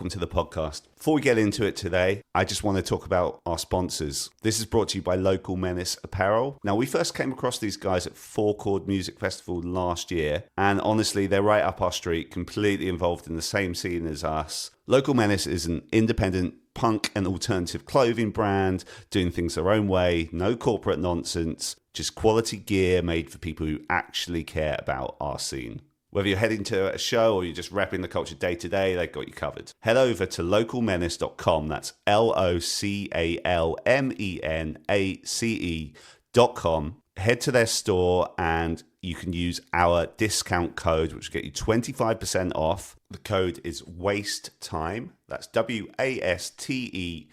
welcome to the podcast. Before we get into it today, I just want to talk about our sponsors. This is brought to you by Local Menace Apparel. Now, we first came across these guys at Four Chord Music Festival last year, and honestly, they're right up our street, completely involved in the same scene as us. Local Menace is an independent punk and alternative clothing brand, doing things their own way, no corporate nonsense, just quality gear made for people who actually care about our scene. Whether you're heading to a show or you're just repping the culture day to day, they've got you covered. Head over to localmenace.com. That's localmenace.com. Head to their store and you can use our discount code, which will get you 25% off. The code is WASTETIME. That's WASTETIME.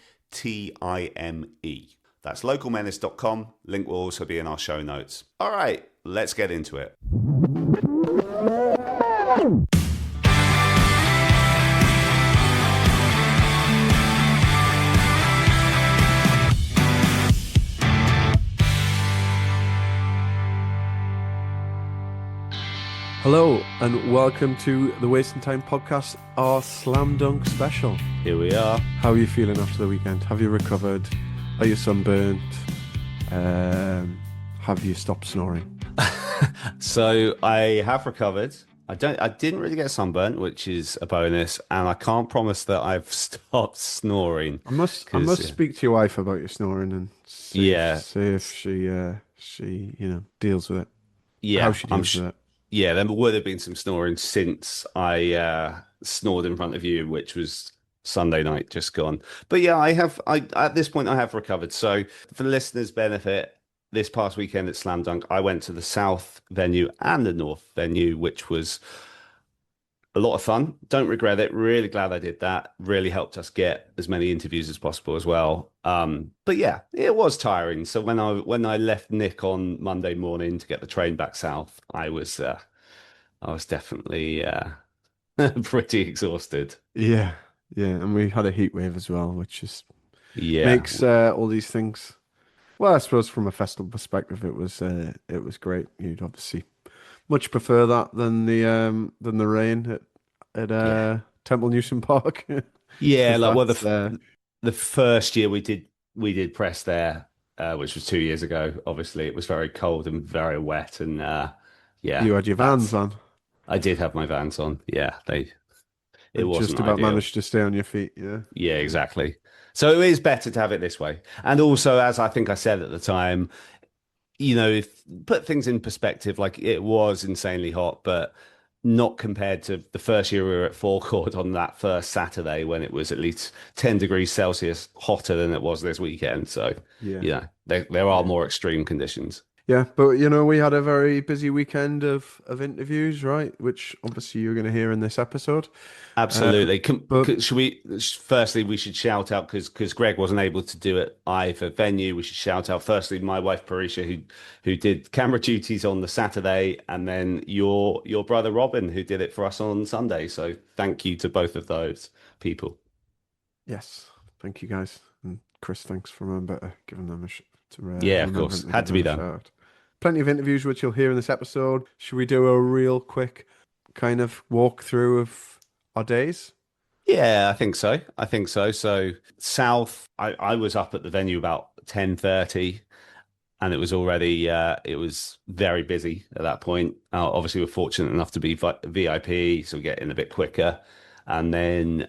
That's localmenace.com. Link will also be in our show notes. All right, let's get into it. Hello and welcome to the Wasting Time podcast, our Slam Dunk special. Here we are. How are you feeling after the weekend? Have you recovered? Are you sunburnt? Have you stopped snoring? So I have recovered. I didn't really get sunburnt, which is a bonus, and I can't promise that I've stopped snoring. I must speak to your wife about your snoring and see if she deals with it. Yeah, how she deals with it. Yeah, there would have been some snoring since I snored in front of you, which was Sunday night just gone. But yeah, I at this point I have recovered. So for the listeners' benefit, this past weekend at Slam Dunk, I went to the South venue and the North venue, which was a lot of fun. Don't regret it. Really glad I did that. Really helped us get as many interviews as possible as well. But yeah, it was tiring. So when I left Nick on Monday morning to get the train back south, I was definitely pretty exhausted. Yeah, and we had a heat wave as well, which just makes all these things. Well, I suppose from a festival perspective, it was great. You'd obviously much prefer that than the rain at Temple Newton Park. Yeah, the first year we did press there, which was 2 years ago. Obviously, it was very cold and very wet, and you had your Vans on. I did have my Vans on. Yeah, it wasn't just about ideal. Managed to stay on your feet. Yeah, exactly. So it is better to have it this way. And also, as I think I said at the time, if put things in perspective, like it was insanely hot, but not compared to the first year we were at Four Chord on that first Saturday when it was at least 10 degrees Celsius hotter than it was this weekend. So, there are more extreme conditions. Yeah, but we had a very busy weekend of interviews, right? Which obviously you're going to hear in this episode. Absolutely. Firstly, we should shout out because Greg wasn't able to do it either venue. We should shout out firstly my wife Parisha who did camera duties on the Saturday, and then your brother Robin who did it for us on Sunday. So thank you to both of those people. Yes, thank you guys, and Chris, thanks for giving them a of course, had to be done. Plenty of interviews which you'll hear in this episode. Should we do a real quick kind of walkthrough of our days? Yeah, I think so. So South, I was up at the venue about 10:30, and it was already it was very busy at that point. Obviously, we're fortunate enough to be VIP, so we get in a bit quicker. And then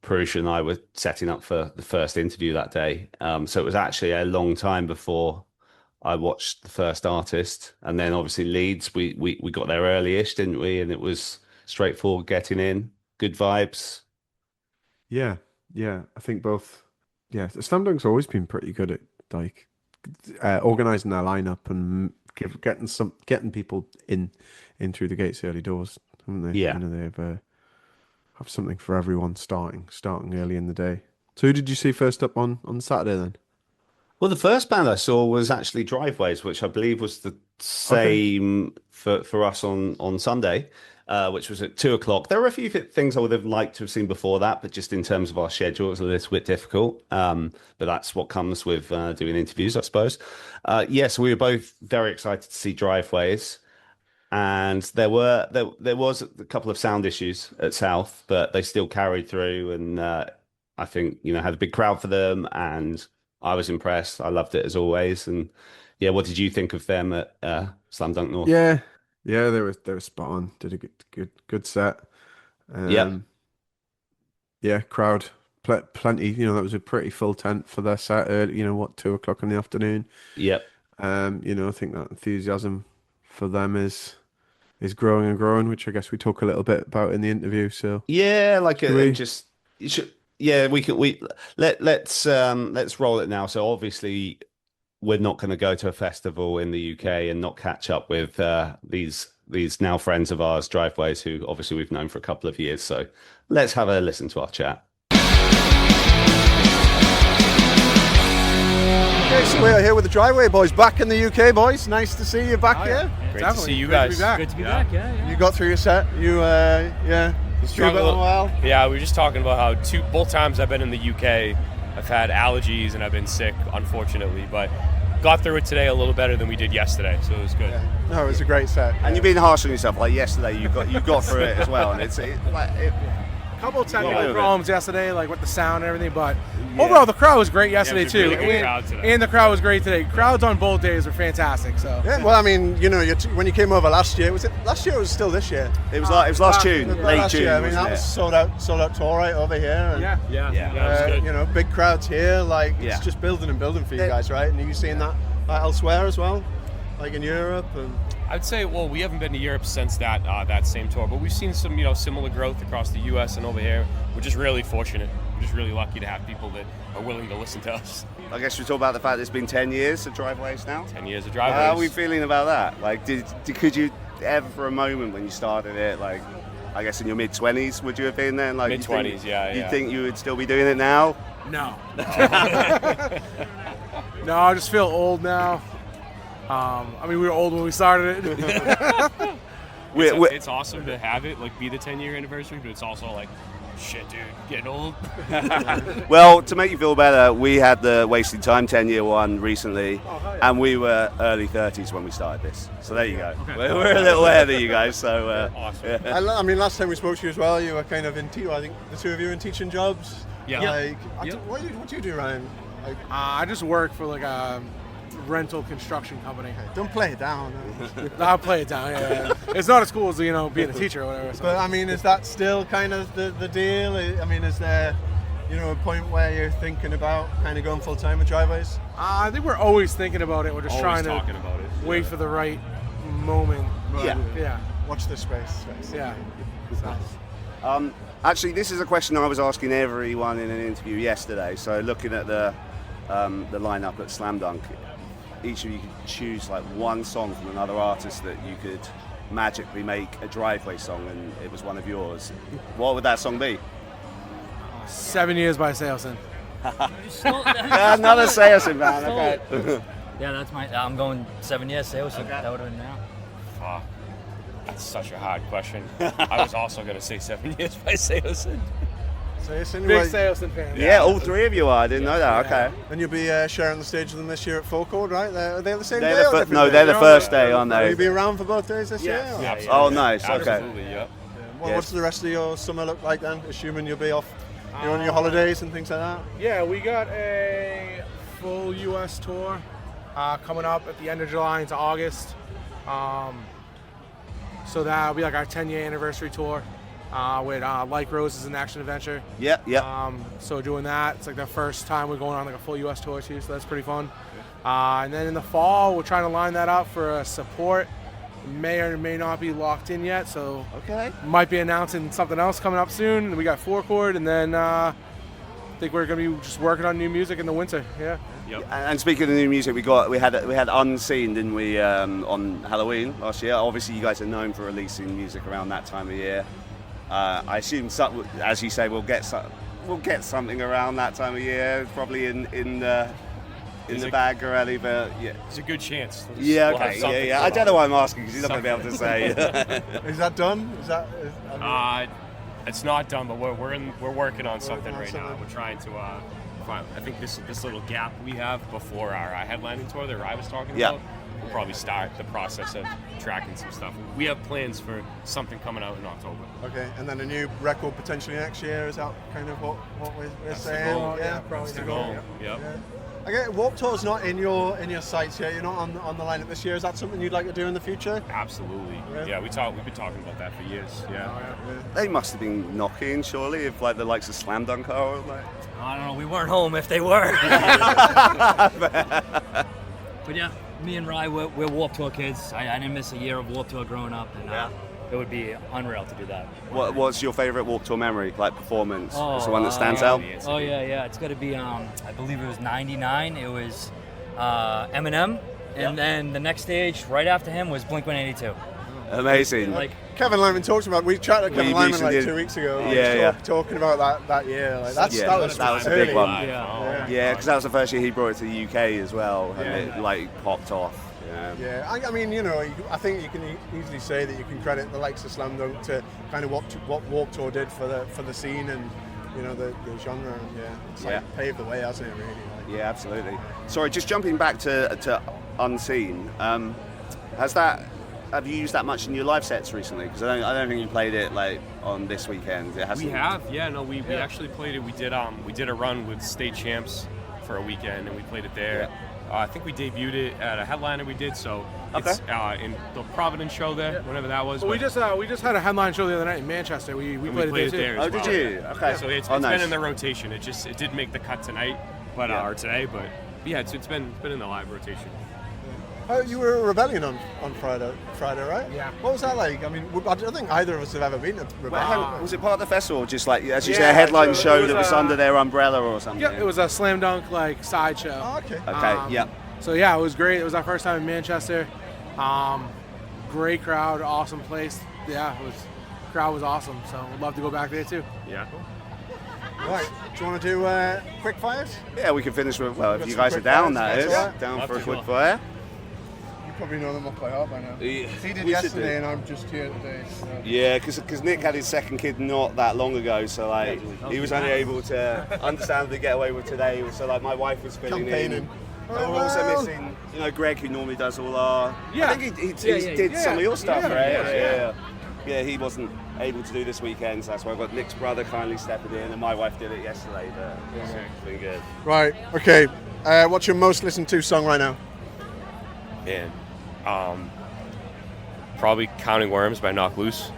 Purusha and I were setting up for the first interview that day. So it was actually a long time before I watched the first artist. And then obviously Leeds, we got there early-ish, didn't we? And it was straightforward getting in, good vibes. Yeah. I think both. Yeah, the Slam Dunk's always been pretty good at like organising their lineup and getting people in through the gates early doors, haven't they? Yeah. They've have something for everyone starting early in the day. So who did you see first up on Saturday then? Well, the first band I saw was actually Driveways, which I believe was the same for us on Sunday, which was at 2:00. There were a few things I would have liked to have seen before that, but just in terms of our schedule, it was a little bit difficult. But that's what comes with doing interviews, I suppose. So we were both very excited to see Driveways. and there was a couple of sound issues at South, but they still carried through, and I think had a big crowd for them, and I was impressed. I loved it as always, and yeah, what did you think of them at Slam Dunk North? Yeah, yeah, they were spot on. Did a good set. Yeah, yeah, crowd plenty. That was a pretty full tent for their set. 2 o'clock in the afternoon. yep. I think that enthusiasm for them is growing and growing, which I guess we talk a little bit about in the interview. So Yeah, like we? just you should, yeah, let's roll it now. So obviously we're not going to go to a festival in the UK and not catch up with these now friends of ours, Driveways, who obviously we've known for a couple of years. So let's have a listen to our chat. Okay, so we are here with the Driveway boys, back in the UK, boys. Nice to see you back here. Great to see you guys. Good to be back. Yeah. You got through your set. You, struggled a while. Yeah, we were just talking about how both times I've been in the UK, I've had allergies and I've been sick, unfortunately, but got through it today a little better than we did yesterday, so it was good. Yeah. No, it was a great set. And you've been harsh on yourself. Like yesterday, you got through it as well, and A couple of technical problems yesterday, like with the sound and everything, but overall the crowd was great yesterday it was a too. really good crowd today. And the crowd was great today. Crowds on both days were fantastic. So Yeah, well, I mean, when you came over last year, was it last year or was it still this year? it was last June, late last June. year. I mean, wasn't that it? was sold out tour right over here. And, Yeah, it was good. big crowds here. Like Yeah. it's just building and building for you guys, right? And are you seeing that elsewhere as well, like in Europe? And I'd say, well, we haven't been to Europe since that same tour, but we've seen some, similar growth across the U.S. and over here. We're just really fortunate. We're just really lucky to have people that are willing to listen to us. I guess we talk about the fact it's been 10 years of Driveways now. 10 years of Driveways. How are we feeling about that? Like, could you ever, for a moment when you started it, like, I guess in your mid-20s, would you have been then? Like Mid-20s, You think you would still be doing it now? no, no, I just feel old now. We were old when we started it. It's awesome to have it, like, be the 10-year anniversary, but it's also like, shit, dude, getting old. Well, to make you feel better, we had the Wasting Time 10-year one recently, and we were early 30s when we started this. So there you go. Okay. We're a little ahead of you guys. So Awesome. yeah. I mean, last time we spoke to you as well, you were kind of I think the two of you in teaching jobs. Yeah. What do you do, Ryan? Like, I just work for like a rental construction company. don't play it down. I'll play it down. Yeah. It's not as cool as being a teacher or whatever. So. But I mean, is that still kind of the deal? I mean, is there a point where you're thinking about kind of going full time with Driveways? I think we're always thinking about it. We're just Always trying to talking about it. wait for the right moment. Yeah. Watch this space. Yeah. Actually, this is a question I was asking everyone in an interview yesterday. So looking at the lineup at Slam Dunk, each of you could choose like one song from another artist that you could magically make a Driveway song, and it was one of yours. What would that song be? 7 Years by Sailson. Another Sailson, man. Okay. Yeah, that's I'm going 7 years sales. Okay. That would have been now. Fuck. That's such a hard question. I was also going to say 7 Years by Sailson. Big Sailson fan. Yeah, all three of you are. I didn't know that. Okay. And you'll be sharing the stage with them this year at Folk Chord, right? Are they the same day? They're the first day, aren't they? Will you be around for both days this year? Yeah, absolutely. Oh, nice. Okay. Absolutely, yep. What's the rest of your summer look like then? Assuming you'll be off, on your holidays and things like that. Yeah, we got a full U.S. tour coming up at the end of July into August. So that'll be like our 10-year anniversary tour with Like Roses and Action Adventure. Yeah. So doing that, it's like the first time we're going on like a full U.S. tour too, so that's pretty fun. And then in the fall, we're trying to line that up for a support. May or may not be locked in yet, so might be announcing something else coming up soon. We got 4 chord, and then I think we're gonna be just working on new music in the winter. Yeah. Yep. And speaking of new music, we had Unseen, didn't we, on Halloween last year? Obviously, you guys are known for releasing music around that time of year. I assume, as you say, we'll get something around that time of year, probably in the bag already, but yeah. It's a good chance. Yeah, okay, yeah. I don't know why I'm asking, because he's not going to be able to say. Is that done? It's not done, but we're working on something right now. We're trying to I think this little gap we have before our headlining tour that I was talking Yeah. about, we'll probably start the process of tracking some stuff. We have plans for something coming out in October. Okay, and then a new record potentially next year. Is that kind of what we're That's the saying? goal. Yeah, probably That's the next goal. year. Yep. Yeah. Okay, Warped Tour's not in your sights yet. You're not on the lineup this year. Is that something you'd like to do in the future? Absolutely. Yeah. We've been talking about that for years. Yeah. They must have been knocking, surely, if like the likes of Slam Dunk are like. I don't know. We weren't home if they were. But yeah, me and Rye, we're Warped Tour kids. I didn't miss a year of Warped Tour growing up, and it would be unreal to do that. What's your favorite Warped Tour memory, like performance? Oh, What's the one that stands yeah. out? Oh yeah. It's got to be. I believe it was '99. It was Eminem, and then the next stage right after him was Blink-182. Amazing. Like Kevin Lyman talks about. We chatted to Kevin Lyman like recently 2 weeks ago. Talking about that year. Like that was a early. big one. Yeah. Because that was the first year he brought it to the UK as well, and it like popped off. Yeah, I mean, you know, I think you can easily say that you can credit the likes of Slam Dunk to kind of what Warped Tour did for the scene and, you know, the genre. And it's like paved the way, hasn't it? Really. Like, Yeah, absolutely. Sorry, just jumping back to Unseen. Have you used that much in your live sets recently? Because I don't think you played it like on this weekend. It hasn't. We have, we actually played it. We did a run with state champs for a weekend, and we played it there. I think we debuted it at a headliner we did, so it's in the Providence show there, whenever that was. Well, we just had a headline show the other night in Manchester. We played it there too. as Oh, did well. you? Okay. So it's nice. been in the rotation. It didn't make the cut tonight, or today, but yeah, it's been in the live rotation. Oh, you were at Rebellion on Friday, right? Yeah. What was that like? I mean, I don't think either of us have ever been to Rebellion. Was it part of the festival, or just like as you say, a headline show was, that was under their umbrella or something? Yeah, it was a slam dunk like sideshow. Oh, okay. Okay. Yeah. So yeah, it was great. It was our first time in Manchester. Great crowd, awesome place. Yeah, crowd was awesome. So we'd love to go back there too. Yeah. Right. Do you want to do quick fires? Yeah, we can finish with. Well, if Got you some guys are quick down, fires, that that's is all right. down Love for a to. quick fire. You probably know them off by heart by now. Yeah. He did We should yesterday, do. and I'm just here today. So. Yeah, because Nick had his second kid not that long ago, so like he was only able to understandably get away with today. So like my wife was filling Campaigning. in. And we're also missing, Greg, who normally does all our. Yeah. I think he did some of your stuff, Yeah, right? Yeah, he wasn't able to do this weekend, so that's why I've got Nick's brother kindly stepping in, and my wife did it yesterday. But it's been good. Right. Okay. What's your most listened to song right now? Man, probably "Counting Worms" by Knock Loose.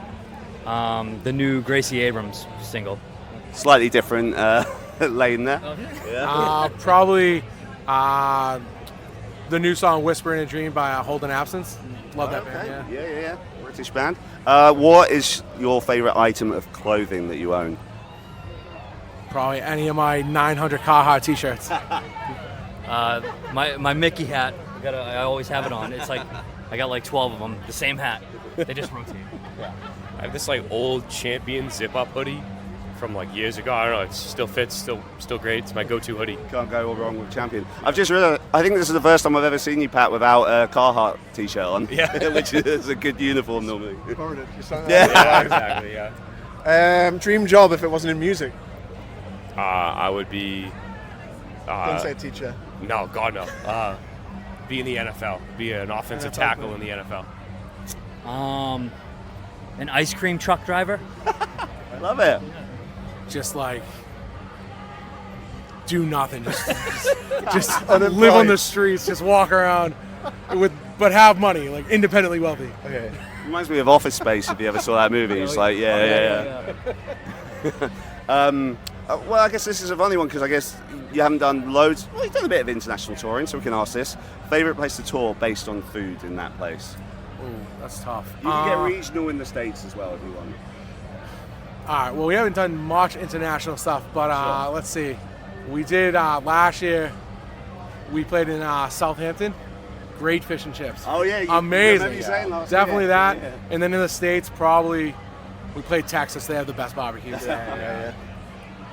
The new Gracie Abrams single. Slightly different lane there. Probably the new song "Whisper in a Dream" by Holden Absence. Love that band. Yeah. Yeah. British band. What is your favourite item of clothing that you own? Probably any of my 900 Carhartt t-shirts. My Mickey hat. I always have it on. It's like I got like 12 of them. The same hat. They just rotate. Yeah. I have this like old Champion zip-up hoodie from like years ago. I don't know. It still fits. Still great. It's my go-to hoodie. Can't go wrong with Champion. I've just realised, I think this is the first time I've ever seen you, Pat, without a Carhartt t-shirt on. Yeah. Which is a good uniform normally. Yeah, exactly. Yeah. Dream job if it wasn't in music. I would be. Don't say teacher. No, God no. Be in the NFL. Be an offensive tackle in the NFL. An ice cream truck driver. I love it. Just like do nothing. Just live on the streets. Just walk around but have money. Like independently wealthy. Okay. Reminds me of Office Space, if you ever saw that movie. It's like, yeah. Well, I guess this is a funny one because I guess you haven't done loads. Well, you've done a bit of international touring, so we can ask this. Favorite place to tour based on food in that place? Ooh, that's tough. You can get regional in the States as well if you want. All right. Well, we haven't done much international stuff, but let's see. We did last year. We played in Southampton. Great fish and chips. Oh yeah, amazing. You saying last Definitely year. that. Yeah. And then in the States, probably we played Texas. They have the best barbecues. Yeah,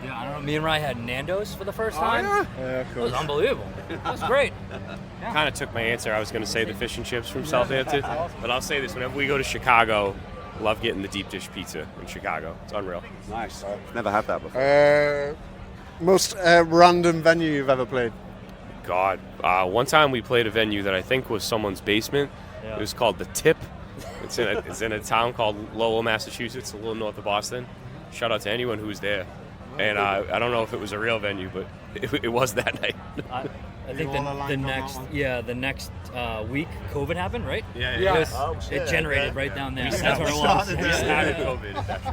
I don't know. Me and Rye had Nando's for the first time. Yeah, It was unbelievable. It was great. Kind of took my answer. I was going to say the fish and chips from Southampton, but I'll say this: whenever we go to Chicago, love getting the deep dish pizza in Chicago. It's unreal. Nice. Never had that before. most random venue you've ever played? God, one time we played a venue that I think was someone's basement. It was called The Tip. It's in a town called Lowell, Massachusetts, a little north of Boston. Shout out to anyone who was there. And I don't know if it was a real venue, but it was that night. I think the next week COVID happened, right? Yeah. It generated right down there. We That's what it was. We started COVID. That's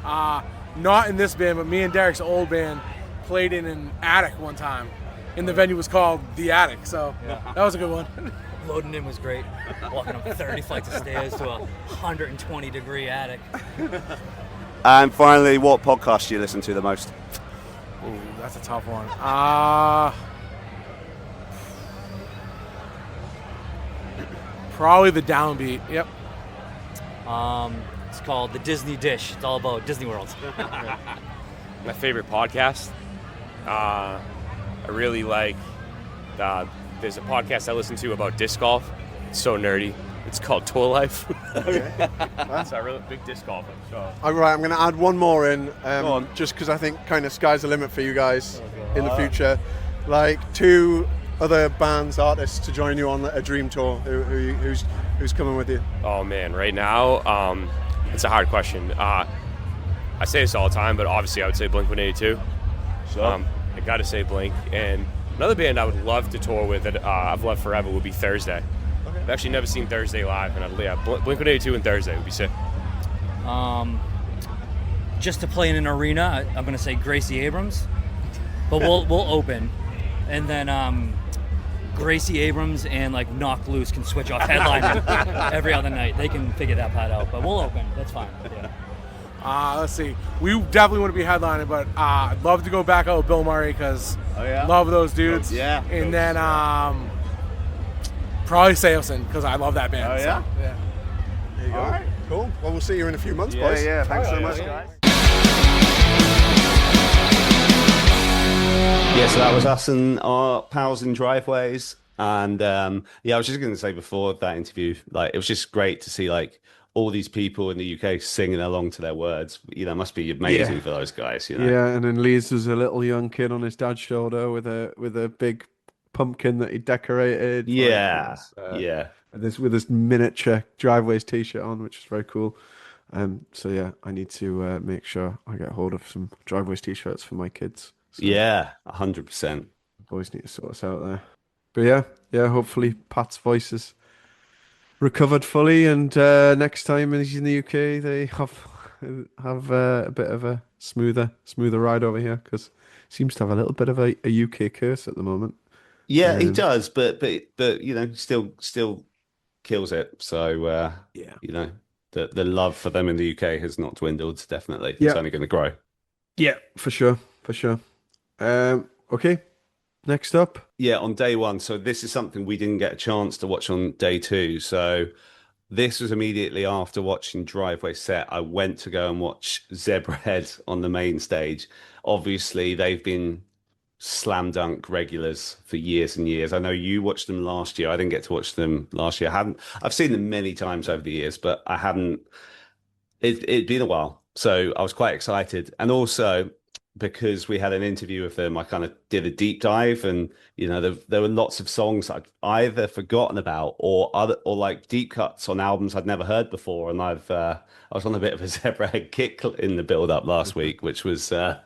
right. Not in this band, but me and Derek's old band played in an attic one time, and the venue was called The Attic. So that was a good one. Loading in was great. Walking up 30 flights of stairs to a 120-degree attic. And finally, what podcast do you listen to the most? Ooh, that's a tough one. Probably the Downbeat. Yep. It's called The Disney Dish. It's all about Disney World. My favorite podcast. I really like. There's a podcast I listen to about disc golf. It's so nerdy. It's called Tour Life. That's a really big disc golfer. So. All right, I'm going to add one more in, just because I think kind of sky's the limit for you guys in the future. Like 2 other bands, artists to join you on a dream tour. Who's coming with you? Oh man, right now, it's a hard question. I say this all the time, but obviously I would say Blink-182. Sure. I got to say Blink. And another band I would love to tour with that I've loved forever would be Thursday. I've actually never seen Thursday live, and Blink-182 and Thursday would be sick. Just to play in an arena, I'm going to say Gracie Abrams, but we'll open, and then Gracie Abrams and like Knock Loose can switch off headlining every other night. They can figure that part out, but we'll open. That's fine. Yeah. Let's see. We definitely want to be headlining, but I'd love to go back out with Bill Murray because love those dudes. Yeah. And then probably Sailson because I love that band. Oh yeah. So, yeah. There you go. All right. Cool. Well, we'll see you in a few months, boys. Yeah. Thanks so much, guys. Yeah, so that was us and our pals in Driveways. And I was just going to say before that interview, like it was just great to see like all these people in the UK singing along to their words. It must be amazing for those guys. Yeah, and then Lee's was a little young kid on his dad's shoulder with a big pumpkin that he decorated. Yeah, with this miniature Driveways t-shirt on, which is very cool. So yeah, I need to make sure I get hold of some Driveways t-shirts for my kids. So 100%. Boys need to sort us out there. But yeah, hopefully Pat's voice is recovered fully, and next time he's in the UK, they have a bit of a smoother ride over here because he seems to have a little bit of a UK curse at the moment. Yeah, he does, but still kills it. So the love for them in the UK has not dwindled. Definitely, it's only going to grow. Yeah, for sure. Okay, next up. Yeah, on day one. So this is something we didn't get a chance to watch on day 2. So this was immediately after watching Driveway set. I went to go and watch Zebrahead on the main stage. Obviously, they've been slam dunk regulars for years and years. I know you watched them last year. I didn't get to watch them last year. I've seen them many times over the years, but I hadn't. It'd been a while, so I was quite excited, and also because we had an interview with them, I kind of did a deep dive, and there were lots of songs I'd either forgotten about or like deep cuts on albums I'd never heard before, and I was on a bit of a Zebrahead kick in the build up last week, which was a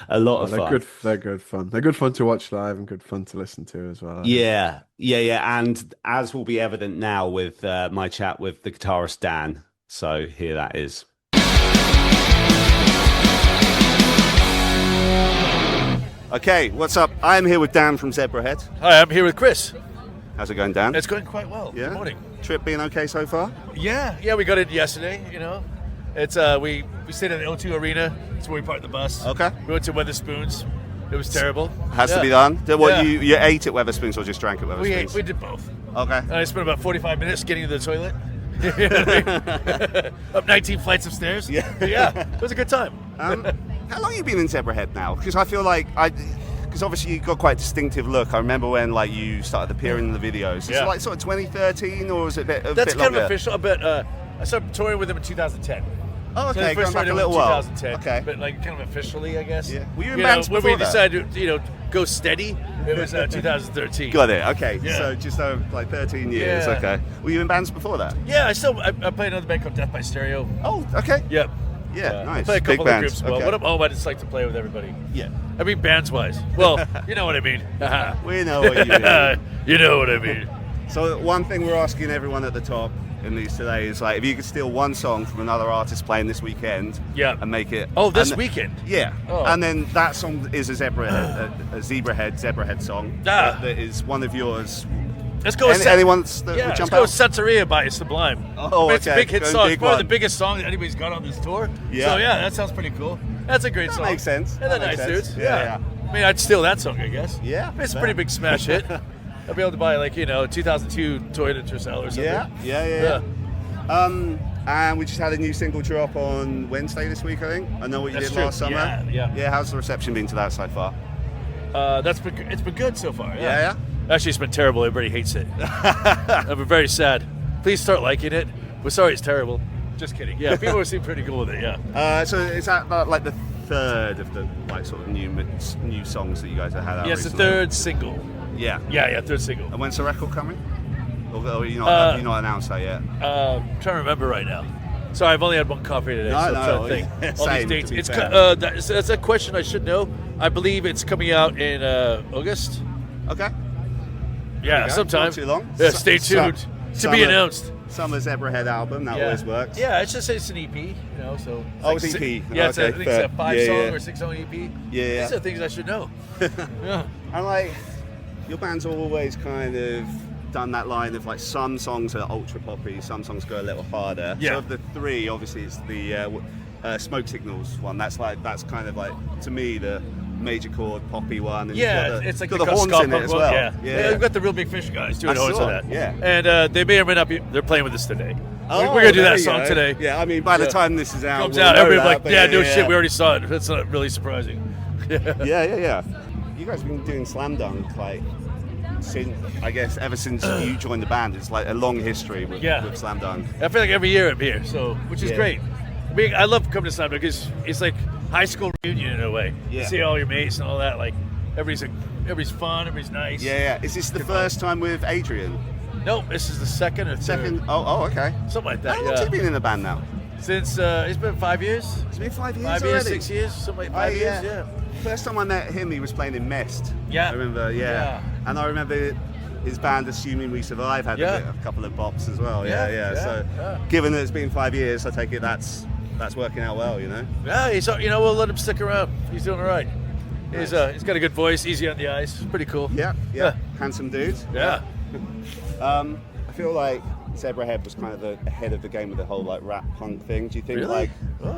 lot of fun. They're good fun. They're good fun to watch live and good fun to listen to as well. Yeah. And as will be evident now with my chat with the guitarist Dan. So here that is. Okay, what's up? I'm here with Dan from Zebrahead. Hi, I'm here with Chris. How's it going, Dan? It's going quite well. Yeah? Good morning. Trip being okay so far? Yeah, we got in yesterday, It's we stayed in the O2 Arena. That's where we parked the bus. Okay. We went to Weatherspoons. It was terrible. Has to be done. You ate at Weatherspoons or just drank at Weatherspoons? We did both. Okay. And I spent about 45 minutes getting to the toilet. Up 19 flights of stairs. Yeah. It was a good time. How long have you been in Zebrahead now? Because I feel like because obviously you've got quite a distinctive look. I remember when you started appearing in the videos. Is it like sort of 2013 or was it a bit That's bit kind longer? of official. I started touring with them in 2010. Oh, okay, So we going first back started a little in while. 2010. Okay. But like kind of officially, I guess. Yeah. Were you in You bands know, when we before that? decided to, go steady, it was 2013. Got it. Okay. Yeah. So just over like 13 years. Yeah. Okay. Were you in bands before that? Yeah, I played another band called Death by Stereo. Oh, okay. Yep. Yeah, nice. Play a Big couple of bands. groups. Well, Okay. when I'm home, I just like to play with everybody. Yeah. I mean, bands-wise. Well, you know what I mean. We know what you mean. You know what I mean. So one thing we're asking everyone at the top in these today is like, if you could steal one song from another artist playing this weekend, Yeah. and make it. Oh, this and- weekend? Yeah. Oh. And then that song is a zebrahead song. Ah. That is one of yours. Let's go with anyone's that yeah, would let's jump go out? with Santeria by Sublime. Oh, I mean, it's a okay. big hit Going song. big It's probably one. the biggest song that anybody's got on this tour. Yeah. So yeah, that sounds pretty cool. That's a great That song. makes sense. And they're That makes nice sense. dudes. Yeah. I mean, I'd steal that song, I guess. Yeah, It's a fair. pretty big smash hit. I'll be able to buy 2002 Toyota Tercel or something. Yeah. And we just had a new single drop on Wednesday this week, I think. I know what you That's did true. last summer. Yeah. Yeah, how's the reception been to that so far? It's been good so far. Yeah. Actually, it's been terrible. Everybody hates it. I've been very sad. Please start liking it. We're sorry it's terrible. Just kidding. Yeah, people seem pretty cool with it. Yeah. So is that like the third of the like sort of new songs that you guys have had out Yeah, it's the recently? third single. Yeah. Yeah, third single. And when's the record coming? Or have you Uh, not announced that yet? I'm trying to remember right now. Sorry, I've only had one coffee today, so I'm trying to think. All Same, these to dates. be fair. That's a question I should know. I believe it's coming out in August. Okay. Yeah, There you go. sometime. Not too long. Yeah, stay tuned. To be Summer- announced. Summer Zebrahead album, that Yeah. always works. Yeah, it's an EP, so. Oh, it's EP. Yeah, it's Okay, I think it's a fair. 5-song Yeah. or 6-song EP. Yeah. These are things I should know. Yeah. And like, your band's always kind of done that line of like some songs are ultra poppy, some songs go a little harder. Yeah. So of the three, obviously it's the Smoke Signals one. That's kind of like, to me, the major chord poppy one. And Yeah, you've it's like got the the horns ska in it punk as one, well. Yeah, we've got the Real Big Fish guys doing I horns saw on it, that. yeah. And they may or may not be. They're playing with us today. Oh, we're gonna do there that you song go. today. Yeah, I mean, by the Yeah. time this is out, Comes we'll out, know everybody's that, like, but yeah, no shit, we already saw it. That's not really surprising. Yeah. You guys have been doing slam dunk like since, I guess, ever since you joined the band. It's like a long history with slam dunk. I feel like every year I'm here, which is Yeah. great. I mean, I love coming to slam dunk because it's like high school reunion in a way. Yeah. You see all your mates and all that. Like everybody's fun, everybody's nice. Yeah. Is this the first time with Adrian? Nope, this is the second or third. Second? Oh, okay. Something like that. How long have you been in the band now? Since it's been 5 years. It's been 5 years 5 already? years, 6 years, something like 5 years. Yeah. First time I met him, he was playing in Mest. Yeah. I remember, Yeah. And I remember his band, Assuming We Survive, had a couple of bops as well. Yeah. So, given that it's been 5 years, I take it that's working out well, you know? Yeah, we'll let him stick around. He's doing all right. He's got a good voice, easy on the eyes, pretty cool. Yeah. Handsome dude. Yeah. I feel like Zebrahead was kind of ahead of the game with the whole like rap punk thing. Do you think Really?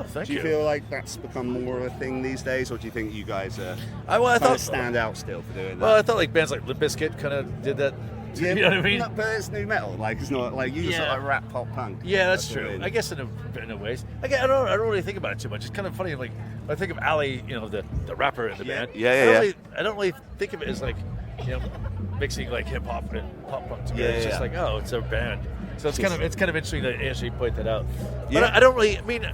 Thank do you feel like that's become more of a thing these days, or do you think you guys I thought stand out still for doing that? Well, I thought like bands like Limp Bizkit kind of did that. Yeah, You know what I mean? But it's new metal. Like it's not like you just Yeah. like rap pop punk. Yeah, that's what I true. mean. I guess in a ways. I don't really think about it too much. It's kind of funny. Like I think of Ali, the rapper in the band. I don't really think of it as like, mixing like hip hop and pop punk together. It's just like, oh, it's a band. So it's kind of interesting that Ashley pointed that out. But Yeah. I don't really. I mean,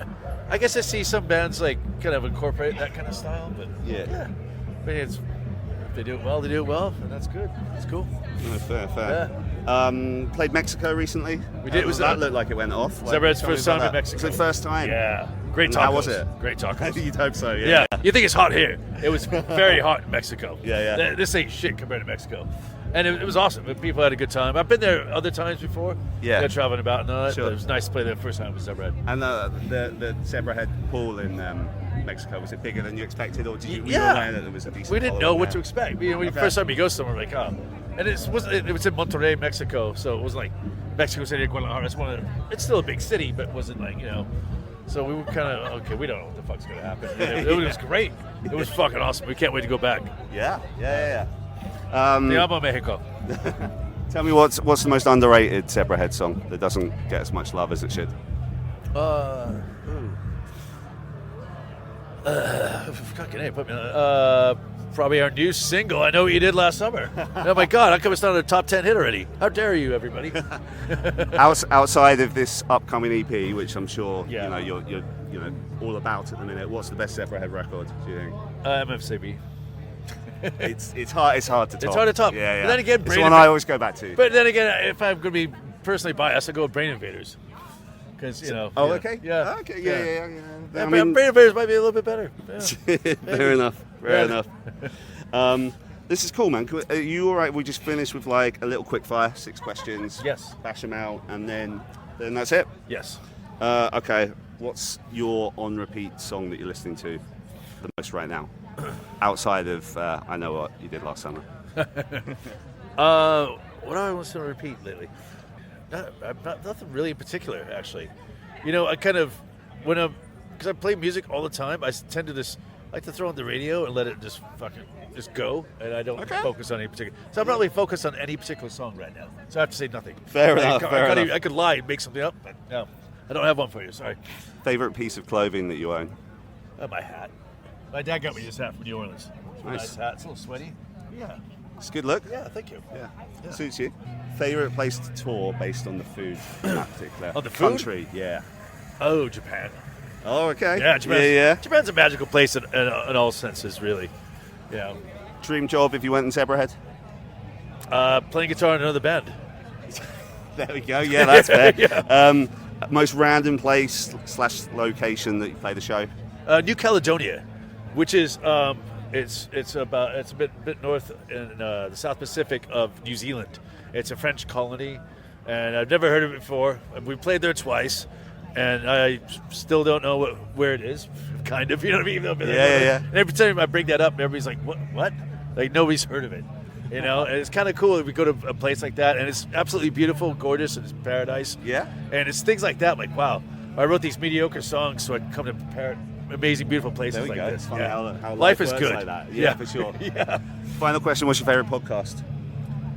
I guess I see some bands like kind of incorporate that kind of style. But Yeah. I mean, if they do it well, and that's good. It's cool. No, fair. Played Mexico recently. We did. That looked like it went off. Zebrahead's Tell me first about time in that. Mexico. Was it first time? Yeah. Great tacos. And how was it? Great tacos. You'd hope so. Yeah, you think it's hot here. It was very hot in Mexico. Yeah. This ain't shit compared to Mexico. And it was awesome. People had a good time. I've been there other times before. Yeah. Traveling about and all that. Sure. But it was nice to play there first time with Zebrahead. And the Zebrahead pool in Mexico, was it bigger than you expected, or did you were you Yeah. aware that there was a decent We didn't following know what there? to expect. Okay. First time you go somewhere, like, and it was in Monterrey, Mexico. So it was like Mexico City, Guadalajara. It's still a big city, but it wasn't like, So we were kind of, okay, we don't know what the fuck's going to happen. And it was great. It was fucking awesome. We can't wait to go back. Yeah. Te amo, Mexico. Tell me what's the most underrated Zebrahead song that doesn't get as much love as it should? Fucking A, put me on. Probably our new single, I Know What You Did Last Summer. Oh my God, how come it's not a top 10 hit already? How dare you, everybody? Outside of this upcoming EP, which I'm sure Yeah. you're all about at the minute? What's the best zebrahead record, do you think? MFCB. It's hard to top. It's hard to top. Yeah. But then again, it's the one I always go back to. But then again, if I'm going to be personally biased, I go with Brain Invaders. Because, Oh, okay. Yeah. Okay, yeah. I mean, Brain Invaders might be a little bit better. Yeah. Fair enough. This is cool, man. Are you all right? We just finished with like a little quick fire, 6 questions. Yes. Bash them out, and then that's it. Yes. Okay. What's your on repeat song that you're listening to the most right now? Outside of I Know What You Did Last Summer. What do I want to repeat lately? Nothing really in particular, actually. I kind of because I play music all the time, I tend to just like to throw on the radio and let it just go, and I don't focus on any particular. So I'm not really focused on any particular song right now. So I have to say nothing. Fair enough. I could lie and make something up, but no, I don't have one for you. Sorry. Favorite piece of clothing that you own? My hat. My dad got me this hat from New Orleans. Nice hat. It's a little sweaty. Yeah. It's a good look. Yeah, thank you. Yeah. Suits you. Favorite place to tour based on the food in that particular On the food? country? Yeah. Oh, Japan. Oh, okay. Yeah, Yeah. Japan's a magical place in all senses, really. Yeah. Dream job if you went in Zebrahead? Playing guitar in another band. There we go. Yeah, that's fair. Yeah. Most random place / location that you play the show? New Caledonia, which is it's a bit north in the South Pacific of New Zealand. It's a French colony, and I've never heard of it before. We played there twice, and I still don't know where it is. Kind of, you know what I mean? Yeah. And every time I bring that up, everybody's like, "What? Like nobody's heard of it." And it's kind of cool if we go to a place like that, and it's absolutely beautiful, gorgeous, and it's paradise. Yeah. And it's things like that, like, wow, I wrote these mediocre songs so I can come to amazing, beautiful places like this. It's funny how life is works good. like that. Yeah, for sure. Yeah. Final question: what's your favorite podcast?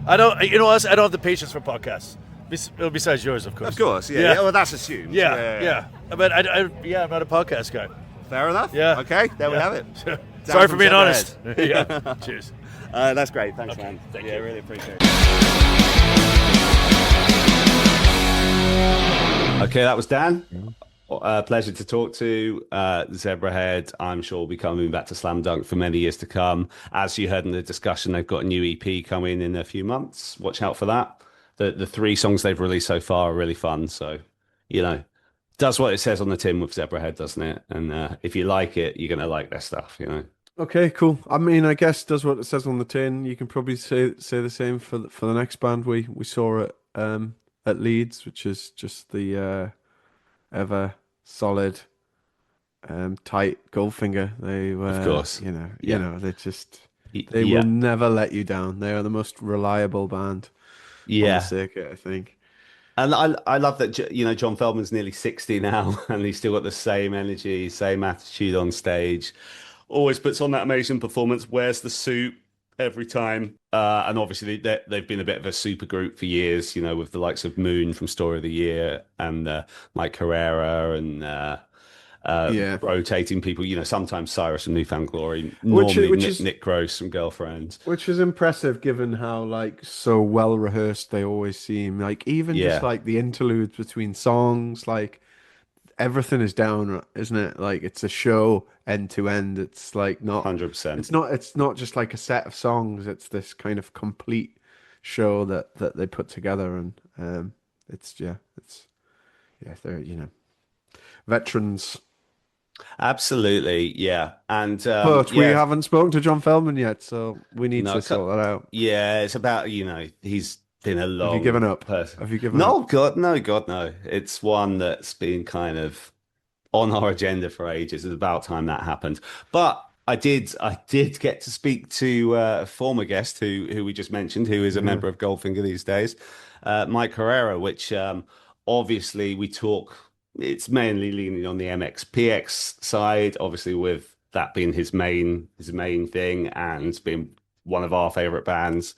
I don't have the patience for podcasts. Besides yours, of course. Of course, yeah. Well, that's assumed. Yeah. But I'm not a podcast guy. Fair enough. Yeah. Okay, there we have it. Sorry for being honest. Yeah. Cheers. That's great. Thanks, man. Thank you. you. Really appreciate it. Okay, that was Dan. Pleasure to talk to. Zebrahead, I'm sure, will be coming back to Slam Dunk for many years to come. As you heard in the discussion, they've got a new EP coming in a few months. Watch out for that. The 3 songs they've released so far are really fun. So, does what it says on the tin with Zebrahead, doesn't it? And if you like it, you're going to like their stuff, Okay, cool. I mean, I guess does what it says on the tin. You can probably say the same for the next band we saw at Leeds, which is just the ever solid, tight Goldfinger. They were, of course, they will never let you down. They are the most reliable band on the circuit, I think. And I love that, John Feldman's nearly 60 now, and he's still got the same energy, same attitude on stage. Always puts on that amazing performance, wears the suit every time. And obviously they've been a bit of a super group for years, with the likes of Moon from Story of the Year and Mike Herrera and rotating people, sometimes Cyrus from Newfound Glory, normally Nick Gross from Girlfriends. Which is impressive given how so well rehearsed they always seem. Even just the interludes between songs, everything is down, isn't it? It's a show end to end. It's not 100%. It's not just a set of songs. It's this kind of complete show that they put together, and they're veterans. Absolutely, yeah. And but we haven't spoken to John Feldman yet, so we need to sort that out. Yeah, it's about he's been a long. Have you given up? Person. Have you given up? God, no. It's one that's been kind of on our agenda for ages. It's about time that happened. But I did get to speak to a former guest who we just mentioned, who is a member of Goldfinger these days, Mike Herrera, which obviously we talk. It's mainly leaning on the MXPX side, obviously with that being his main thing and being one of our favorite bands.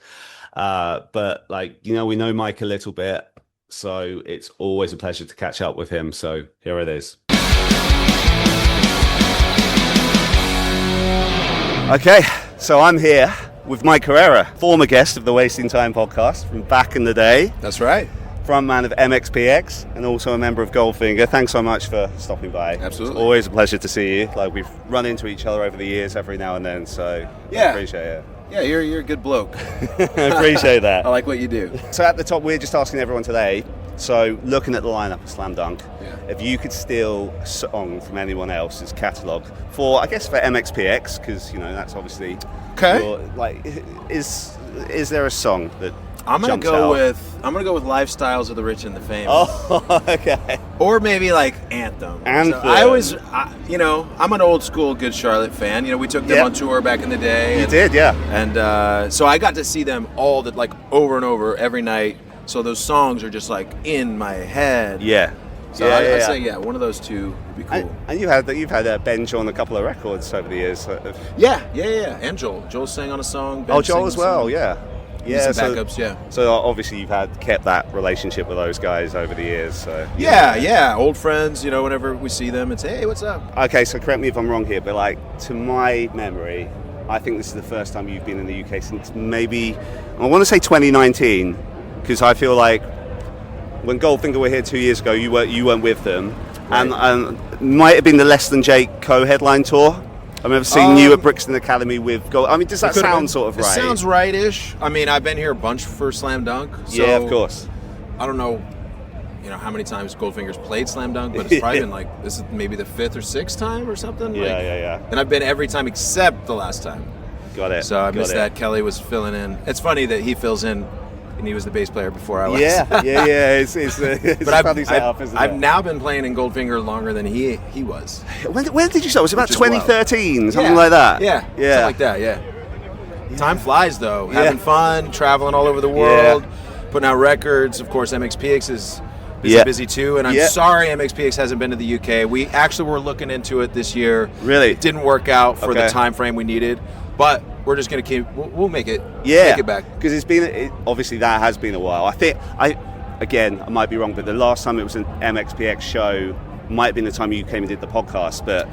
But we know Mike a little bit, so it's always a pleasure to catch up with him. So here it is. Okay, so I'm here with Mike Herrera, former guest of the Wasting Time podcast from back in the day. That's right. frontman of MXPX and also a member of Goldfinger. Thanks so much for stopping by. Absolutely. It's always a pleasure to see you. Like, we've run into each other over the years every now and then, so I appreciate it. Yeah, you're a good bloke. I appreciate that. I like what you do. So at the top, we're just asking everyone today, so looking at the lineup of Slam Dunk, if you could steal a song from anyone else's catalogue for, I guess, for MXPX, because, you know, that's obviously your, like, is there a song that I'm gonna jumps go out? with Lifestyles of the Rich and the Famous. Oh, okay. Or maybe like Anthem. Anthem. So I'm an old school Good Charlotte fan. You know, we took them on tour back in the day. You did, yeah. And so I got to see them all like over and over every night. So those songs are just like in my head. Yeah. So I'd say one of those two would be cool. And you've had Benj on a couple of records over the years. Yeah. And Joel sang on a song. Ben Joel as well, yeah. Yeah, some backups, So obviously you've kept that relationship with those guys over the years. So old friends. You know, whenever we see them, it's hey, what's up? Okay, so correct me if I'm wrong here, but like to my memory, I think this is the first time you've been in the UK since maybe I want to say 2019, because I feel like when Goldfinger were here 2 years ago, you weren't with them, right. and might have been the Less Than Jake co-headline tour. I remember seeing you at Brixton Academy with Gold. I mean, does that sound sort of right? It sounds right-ish. I mean, I've been here a bunch for Slam Dunk. So yeah, of course. I don't know, how many times Goldfinger's played Slam Dunk, but it's probably been like, this is maybe the 5th or 6th time or something. Yeah. And I've been every time except the last time. Got it. So I missed that. Kelly was filling in. It's funny that he fills in, and he was the bass player before I was. Yeah. It's but a funny setup, isn't it? I've now been playing in Goldfinger longer than he was. When did you start? Was it about 2013, something like that? Yeah, something like that. Yeah. Time flies though. Having fun, traveling all over the world, putting out records. Of course, MXPX is busy too, and I'm sorry MXPX hasn't been to the UK. We actually were looking into it this year. Really? It didn't work out for the time frame we needed, but we're just going to keep. We'll make it. Make it back, because obviously that has been a while. I think I might be wrong, but the last time it was an MXPX show might have been the time you came and did the podcast. But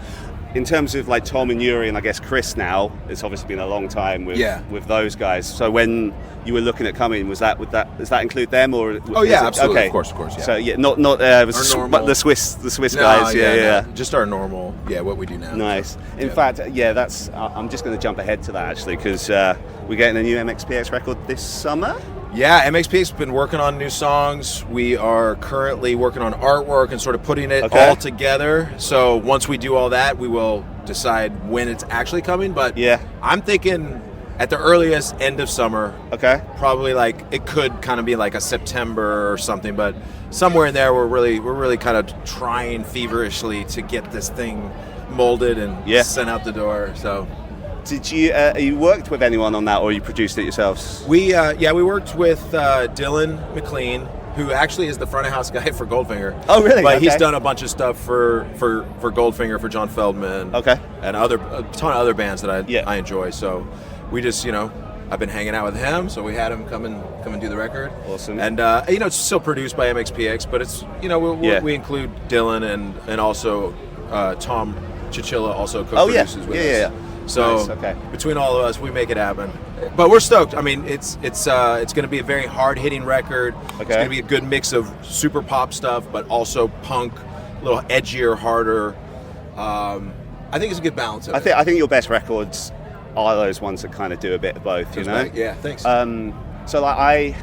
in terms of like Tom and Yuri and I guess Chris now, it's obviously been a long time with those guys. So when you were looking at coming, does that include them or? Absolutely, okay. Of course. Yeah. So not the Swiss guys. No, just our normal. What we do now. Nice. In fact, that's. I'm just going to jump ahead to that actually, because we're getting a new MXPX record this summer. Yeah, MXPX has been working on new songs. We are currently working on artwork and sort of putting it all together. So once we do all that, we will decide when it's actually coming. But I'm thinking at the earliest end of summer. Okay. Probably like it could kind of be like a September or something, but somewhere in there we're really kind of trying feverishly to get this thing molded and sent out the door. So. Did you worked with anyone on that, or you produced it yourselves? We worked with Dylan McLean, who actually is the front of house guy for Goldfinger. Oh, really? But he's done a bunch of stuff for Goldfinger, for John Feldman, and a ton of other bands that I enjoy. So we just I've been hanging out with him, so we had him come and do the record. Awesome. And it's still produced by MXPX, but it's we include Dylan and also Tom Chichilla also co-produces with us. So nice, between all of us, we make it happen. But we're stoked. I mean, it's going to be a very hard-hitting record. It's going to be a good mix of super pop stuff, but also punk, a little edgier, harder. I think it's a good balance of it. I think your best records are those ones that kind of do a bit of both. Yeah, thanks. So like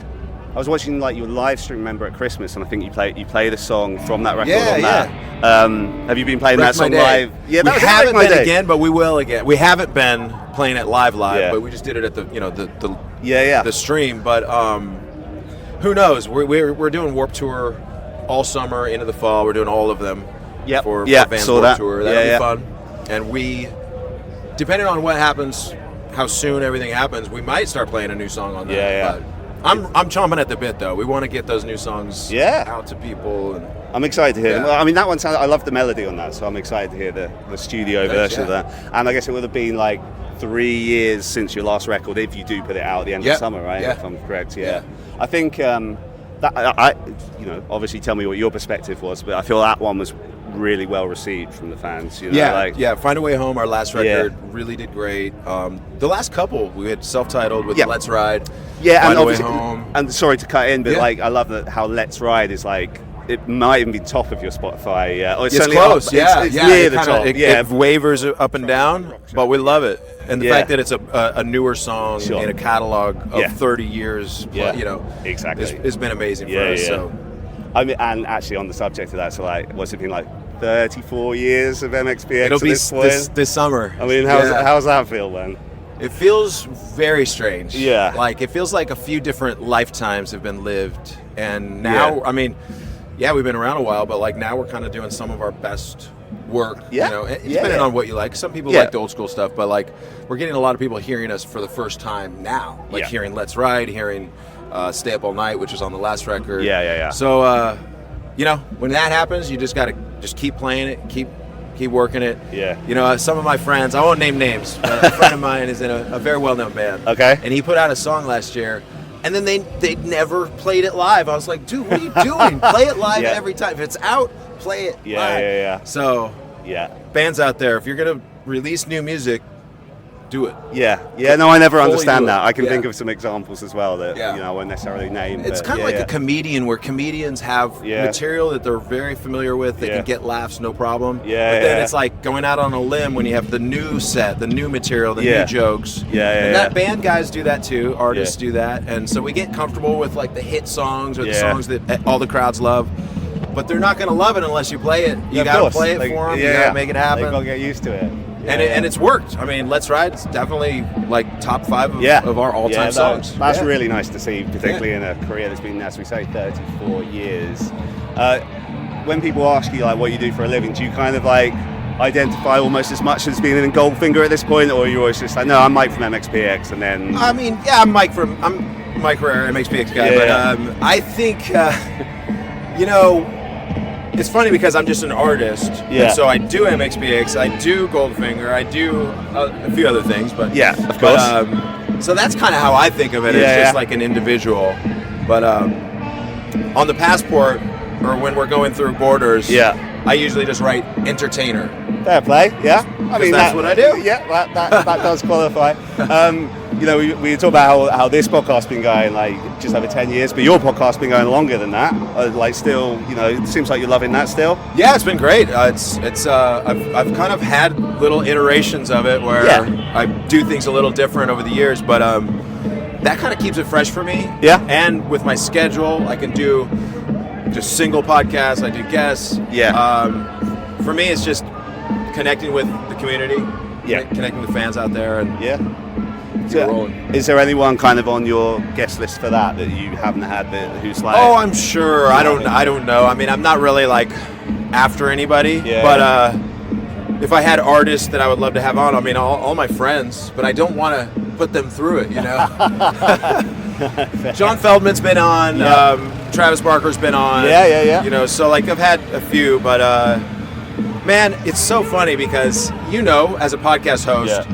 I was watching like your live stream, remember, at Christmas, and I think you played a song from that record on that. Have you been playing that song live? Yeah, we haven't been again, but we will again. We haven't been playing it live, but we just did it at the stream. But who knows? We're doing Warped Tour all summer into the fall. We're doing all of them for Vans Warped Tour. That'll be fun. And we, depending on what happens, how soon everything happens, we might start playing a new song on that. But I'm chomping at the bit though. We want to get those new songs out to people. And I'm excited to hear them. Well, I mean, that one I love the melody on that, so I'm excited to hear the studio version of that. And I guess it would have been like 3 years since your last record, if you do put it out at the end of summer, right? If I'm correct. I think that I obviously tell me what your perspective was, but I feel that one was really well received from the fans. Find a Way Home, our last record, really did great. The last couple we had self-titled with Let's Ride. Yeah, Find a Way Home. And sorry to cut in, but I love how Let's Ride is like. It might even be top of your Spotify. Or it's close, it's near the top. It wavers up and down, but we love it. And the fact that it's a newer song in a catalog of 30 years, exactly, has been amazing for us. So. I mean, and actually on the subject of that, so like, what's it been like 34 years of MXPX? It'll be this summer. I mean, how's that feel, man? It feels very strange. Yeah. Like, it feels like a few different lifetimes have been lived. And now, I mean, we've been around a while, but like now we're kind of doing some of our best work. Yeah. Depending on what you like. Some people like the old school stuff, but like we're getting a lot of people hearing us for the first time now. Like hearing Let's Ride, hearing Stay Up All Night, which was on the last record. Yeah. So, when that happens, you just got to just keep playing it, keep working it. Yeah. Some of my friends, I won't name names, but a friend of mine is in a very well-known band. Okay. And he put out a song last year, and then they never played it live. I was like, dude, what are you doing? Play it live every time. If it's out, play it live. Yeah. So, bands out there, if you're going to release new music, do it. Yeah. No, I never understand that. I can think of some examples as well that I won't necessarily name. It's kind of like a comedian, where comedians have material that they're very familiar with. They can get laughs, no problem. But then it's like going out on a limb when you have the new set, the new material, the new jokes. And that band guys do that too. Artists do that, and so we get comfortable with like the hit songs or the songs that all the crowds love. But they're not going to love it unless you play it. You got to play it for them. You got to make it happen. They've got to get used to it. And it's worked. I mean, Let's Ride is definitely like top 5 of our all-time songs. That's really nice to see, particularly in a career that's been, as we say, 34 years. When people ask you like what you do for a living, do you kind of like identify almost as much as being in Goldfinger at this point, or are you always just like, no, I'm Mike from MXPX, and then? I mean, I'm Mike Herrera, MXPX guy, but I think it's funny because I'm just an artist, and so I do MXPX, I do Goldfinger, I do a few other things, but of course. So that's kind of how I think of it, as just like an individual. But on the passport, or when we're going through borders, I usually just write entertainer. Fair play, I mean, that's what I do. Yeah, that does qualify. We talk about how this podcast's been going like just over 10 years, but your podcast's been going longer than that. Still, it seems like you're loving that still. Yeah, it's been great. I've kind of had little iterations of it where I do things a little different over the years, but that kind of keeps it fresh for me. Yeah. And with my schedule, I can do just single podcasts. I do guests. Yeah. For me, it's just connecting with the community. Yeah. Connecting with fans out there, and is there anyone kind of on your guest list for that you haven't had who's like? Oh, I'm sure. I don't know. I mean, I'm not really like after anybody, but if I had artists that I would love to have on, I mean, all my friends, but I don't want to put them through it, John Feldman's been on, Travis Barker's been on. Yeah. So like I've had a few, but man, it's so funny because as a podcast host,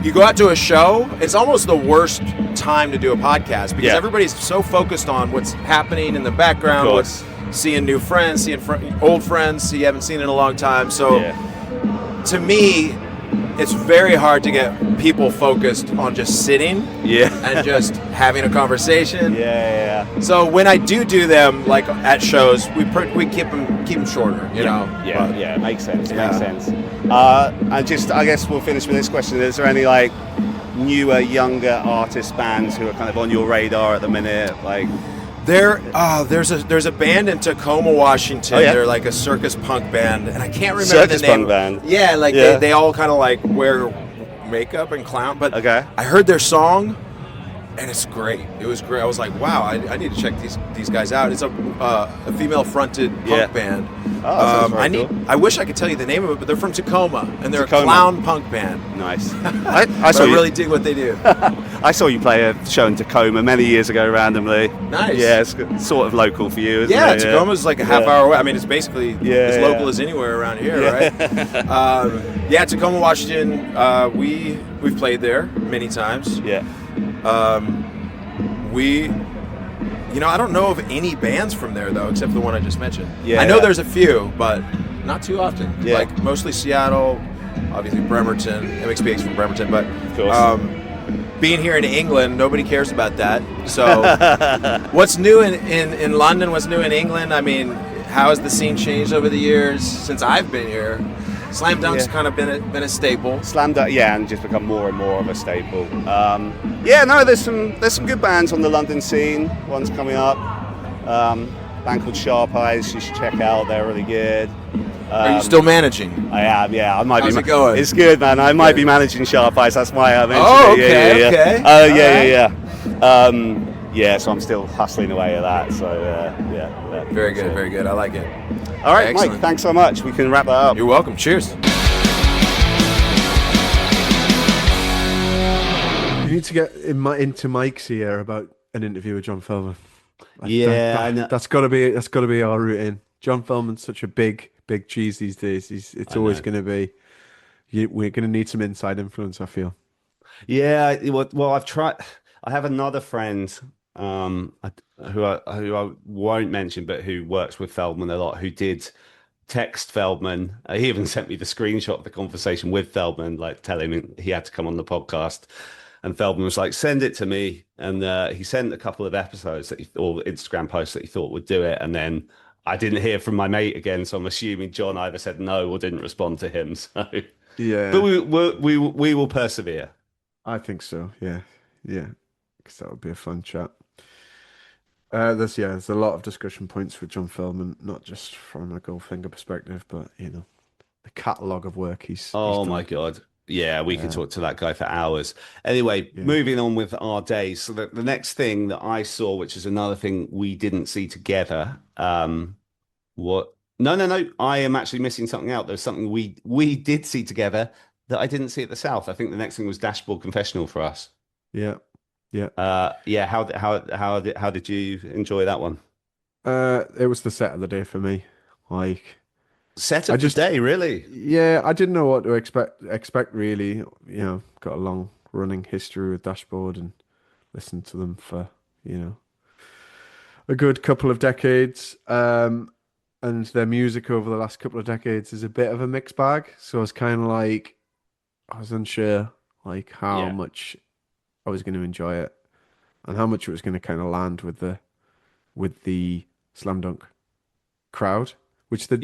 you go out to a show, it's almost the worst time to do a podcast because everybody's so focused on what's happening in the background, what's seeing new friends, seeing old friends you haven't seen in a long time. So to me, it's very hard to get people focused on just sitting and just having a conversation. So when I do them like at shows, we keep them shorter, Yeah, makes sense. Makes sense. And just, I guess we'll finish with this question. Is there any like newer, younger artist bands who are kind of on your radar at the minute? Like, there's a band in Tacoma, Washington. They're like a circus punk band, and I can't remember the name. Circus punk band. Yeah, like they all kind of like wear makeup and clown. But I heard their song, and it's great. It was great. I was like, wow, I need to check these guys out. It's a female-fronted punk band. Oh, that sounds cool. I wish I could tell you the name of it, but they're from Tacoma, and they're a clown punk band. Nice. I really dig what they do. I saw you play a show in Tacoma many years ago randomly. Nice. Yeah, it's sort of local for you, isn't it? Tacoma's like a half hour away. I mean, it's basically as local as anywhere around here, right? Tacoma, Washington. We've played there many times. I don't know of any bands from there though, except the one I just mentioned. I know there's a few, but not too often. Like mostly Seattle, obviously Bremerton. MXPX from Bremerton, but being here in England, nobody cares about that. So, what's new in London? What's new in England? I mean, how has the scene changed over the years since I've been here? Slam Dunk's kind of been a staple. Slam Dunk, and just become more and more of a staple. There's some good bands on the London scene. One's coming up. Band called Sharp Eyes. You should check out. They're really good. Are you still managing? I am. Yeah, I might How's be. It going? It's good, man. I might be managing Sharp Eyes. That's why I mentioned it. Okay. Okay. So I'm still hustling away at that. So Very good. Very good. I like it. All right, Excellent. Mike. Thanks so much. We can wrap that up. You're welcome. Cheers. You need to get into Mike's ear about an interview with John Feldman. I know. That's got to be our route in. John Feldman's such a big cheese these days. It's always going to be. We're going to need some inside influence, I feel. Yeah. Well, I've tried. I have another friend who I won't mention, but who works with Feldman a lot, who did text Feldman. He even sent me the screenshot of the conversation with Feldman, like telling him he had to come on the podcast. And Feldman was like, send it to me. And he sent a couple of episodes or Instagram posts that he thought would do it. And then I didn't hear from my mate again. So I'm assuming John either said no or didn't respond to him. So yeah, but we will persevere. I think so. Yeah. Because that would be a fun chat. There's a lot of discussion points with John Feldman, not just from a Goldfinger perspective, but the catalogue of work he's done. My God. Yeah, we could talk to that guy for hours. Anyway, moving on with our days. So the next thing that I saw, which is another thing we didn't see together, No. I am actually missing something out. There's something we did see together that I didn't see at the South. I think the next thing was Dashboard Confessional for us. Yeah. How did you enjoy that one? It was the set of the day for me. Set of the day, really? Yeah, I didn't know what to expect really. Got a long running history with Dashboard and listened to them for a good couple of decades. And their music over the last couple of decades is a bit of a mixed bag. So I was kind of I was unsure how much I was going to enjoy it and how much it was going to kind of land with the Slam Dunk crowd, which they'd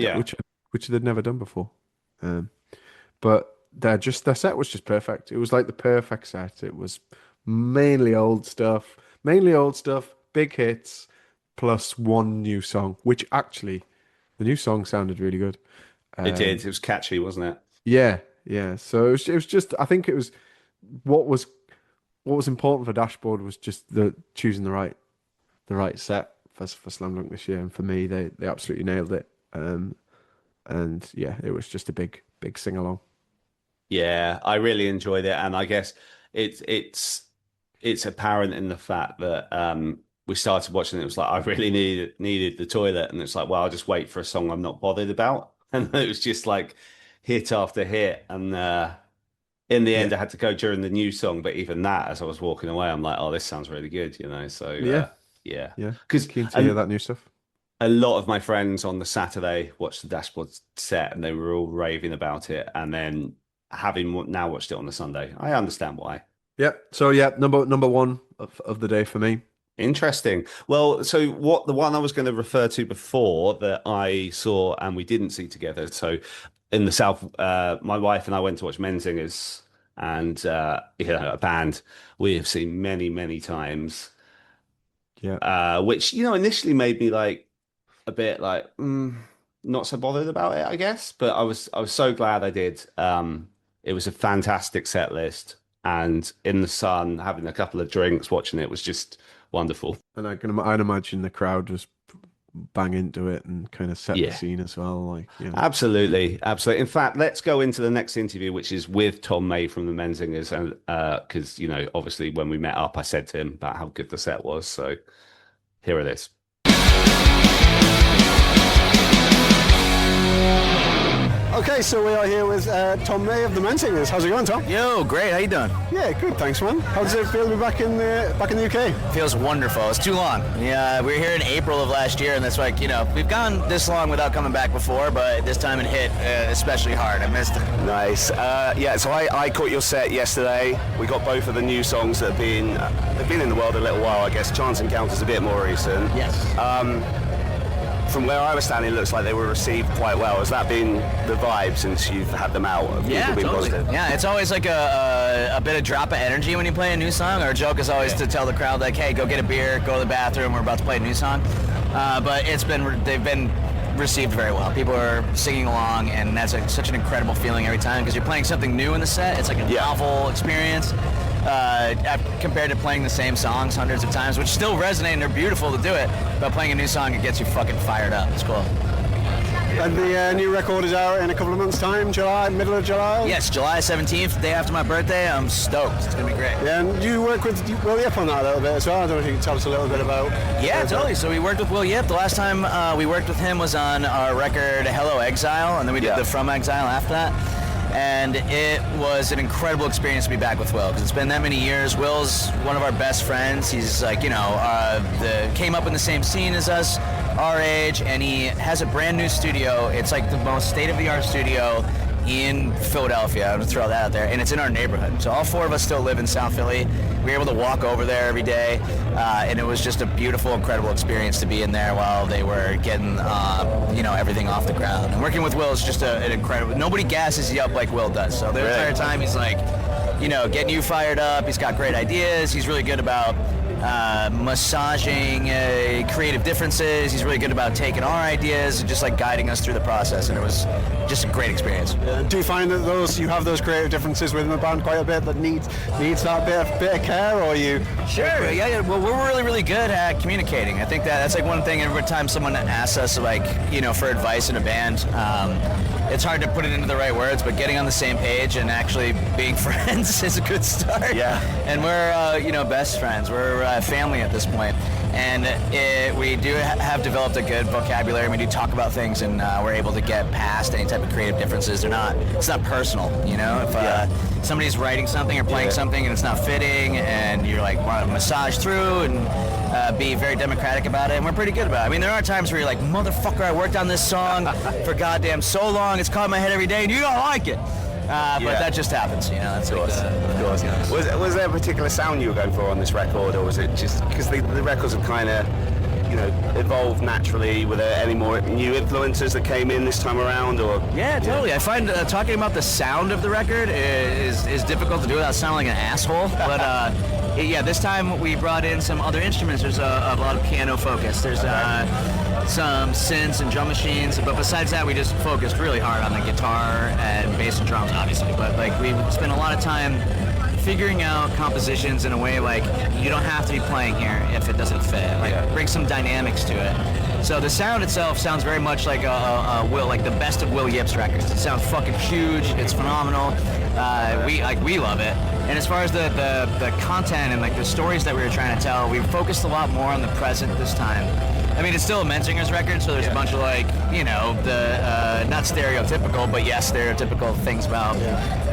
never done before. But their set was just perfect. It was like the perfect set. It was mainly old stuff, big hits, plus one new song, which actually the new song sounded really good. It did. It was catchy, wasn't it? Yeah. So it was just. I think it was what was important for Dashboard was just choosing the right set for Slam Dunk this year, and for me, they absolutely nailed it. And yeah, it was just a big sing along. Yeah, I really enjoyed it, and I guess it's apparent in the fact that we started watching it. It was like I really needed the toilet, and it's like, well, I'll just wait for a song I'm not bothered about, and it was just like hit after hit, and in the end, I had to go during the new song. But even that, as I was walking away, I'm like, oh, this sounds really good, So yeah. Because keen to hear that new stuff. A lot of my friends on the Saturday watched the Dashboard set, and they were all raving about it. And then having now watched it on the Sunday, I understand why. Yeah. So number one of the day for me. Interesting. Well, so the one I was going to refer to before that I saw and we didn't see together. So in the South, my wife and I went to watch Menzingers, and a band we have seen many, many times. Yeah. Which initially made me a bit not so bothered about it, I guess. But I was so glad I did. It was a fantastic set list, and in the sun, having a couple of drinks, watching it was just wonderful. And I'd imagine the crowd was bang into it and kind of set the scene as well. Absolutely. In fact, let's go into the next interview, which is with Tom May from the Menzingers, and because obviously when we met up, I said to him about how good the set was. So here it is. Okay, so we are here with Tom May of the Menzingers. How's it going, Tom? Yo, great. How you doing? Yeah, good. Thanks, man. How does it feel to be back in the UK? Feels wonderful. It's too long. Yeah, we were here in April of last year, and that's like, we've gone this long without coming back before, but this time it hit especially hard. I missed it. Nice. So I caught your set yesterday. We got both of the new songs that have been in the world a little while. I guess Chance Encounter's a bit more recent. Yes. From where I was standing, it looks like they were received quite well. Has that been the vibe since you've had them out? Have people been totally. positive? Yeah, it's always like a bit of drop of energy when you play a new song. Our joke is always to tell the crowd, like, hey, go get a beer, go to the bathroom, we're about to play a new song. But they've been received very well. People are singing along, and that's such an incredible feeling every time because you're playing something new in the set. It's like a novel experience. Compared to playing the same songs hundreds of times, which still resonate and they're beautiful to do it, but playing a new song, it gets you fucking fired up. It's cool. And the new record is out in a couple of months' time, middle of July? Yes, July 17th, day after my birthday. I'm stoked. It's going to be great. Yeah, and you work with Will Yip on that a little bit as well. I don't know if you can tell us a little bit about... Yeah, totally. So we worked with Will Yip. The last time we worked with him was on our record Hello Exile, and then we did the From Exile after that. And it was an incredible experience to be back with Will because it's been that many years. Will's one of our best friends. He's like, came up in the same scene as us, our age, and he has a brand new studio. It's like the most state-of-the-art studio in Philadelphia. I'm gonna throw that out there, and it's in our neighborhood. So all four of us still live in South Philly. We were able to walk over there every day, and it was just a beautiful, incredible experience to be in there while they were getting, everything off the ground. And working with Will is just an incredible. Nobody gasses you up like Will does. So the entire time he's like, getting you fired up. He's got great ideas. He's really good about massaging creative differences. He's really good about taking our ideas and just like guiding us through the process, and it was just a great experience. Do you find that you have those creative differences within the band quite a bit that needs that bit of care, or are you? Sure. Yeah. Well, we're really, really good at communicating. I think that's like one thing every time someone asks us for advice in a band. It's hard to put it into the right words, but getting on the same page and actually being friends is a good start. Yeah. And we're, best friends. We're family at this point. And we do have developed a good vocabulary. We do talk about things, and we're able to get past any type of creative differences. It's not personal, If somebody's writing something or playing something and it's not fitting, and you're like want to massage through and be very democratic about it, and we're pretty good about it. I mean, there are times where you're like, motherfucker, I worked on this song for goddamn so long, it's caught in my head every day, and you don't like it. But that just happens, That's of course. Was there a particular sound you were going for on this record, or was it just because the records have kind of, evolved naturally? Were there any more new influences that came in this time around, or? Yeah, totally. I find talking about the sound of the record is difficult to do without sounding like an asshole. But this time we brought in some other instruments. There's a lot of piano focus. There's some synths and drum machines, but besides that, we just focused really hard on the guitar and bass and drums, obviously. But we spent a lot of time figuring out compositions in a way like you don't have to be playing here if it doesn't fit. Bring some dynamics to it. So the sound itself sounds very much like the best of Will Yip's records. It sounds fucking huge. It's phenomenal. We love it. And as far as the content and the stories that we were trying to tell, we focused a lot more on the present this time. I mean, it's still a Menzingers record, so there's a bunch of not stereotypical, but yes, stereotypical things about